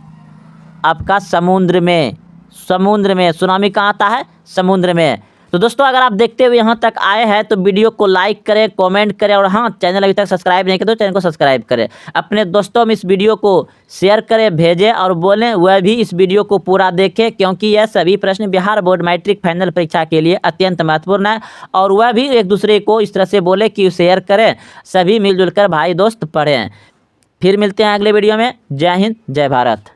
आपका समुद्र में। समुद्र में सुनामी कहाँ आता है, समुद्र में। तो दोस्तों अगर आप देखते हुए यहाँ तक आए हैं तो वीडियो को लाइक करें, कमेंट करें और हाँ चैनल अभी तक सब्सक्राइब नहीं किया तो चैनल को सब्सक्राइब करें। अपने दोस्तों में इस वीडियो को शेयर करें, भेजें और बोलें वह भी इस वीडियो को पूरा देखें क्योंकि यह सभी प्रश्न बिहार बोर्ड मैट्रिक फाइनल परीक्षा के लिए अत्यंत महत्वपूर्ण है और वह भी एक दूसरे को इस तरह से बोले कि शेयर करें, सभी मिलजुल कर भाई दोस्त पढ़ें। फिर मिलते हैं अगले वीडियो में। जय हिंद, जय भारत।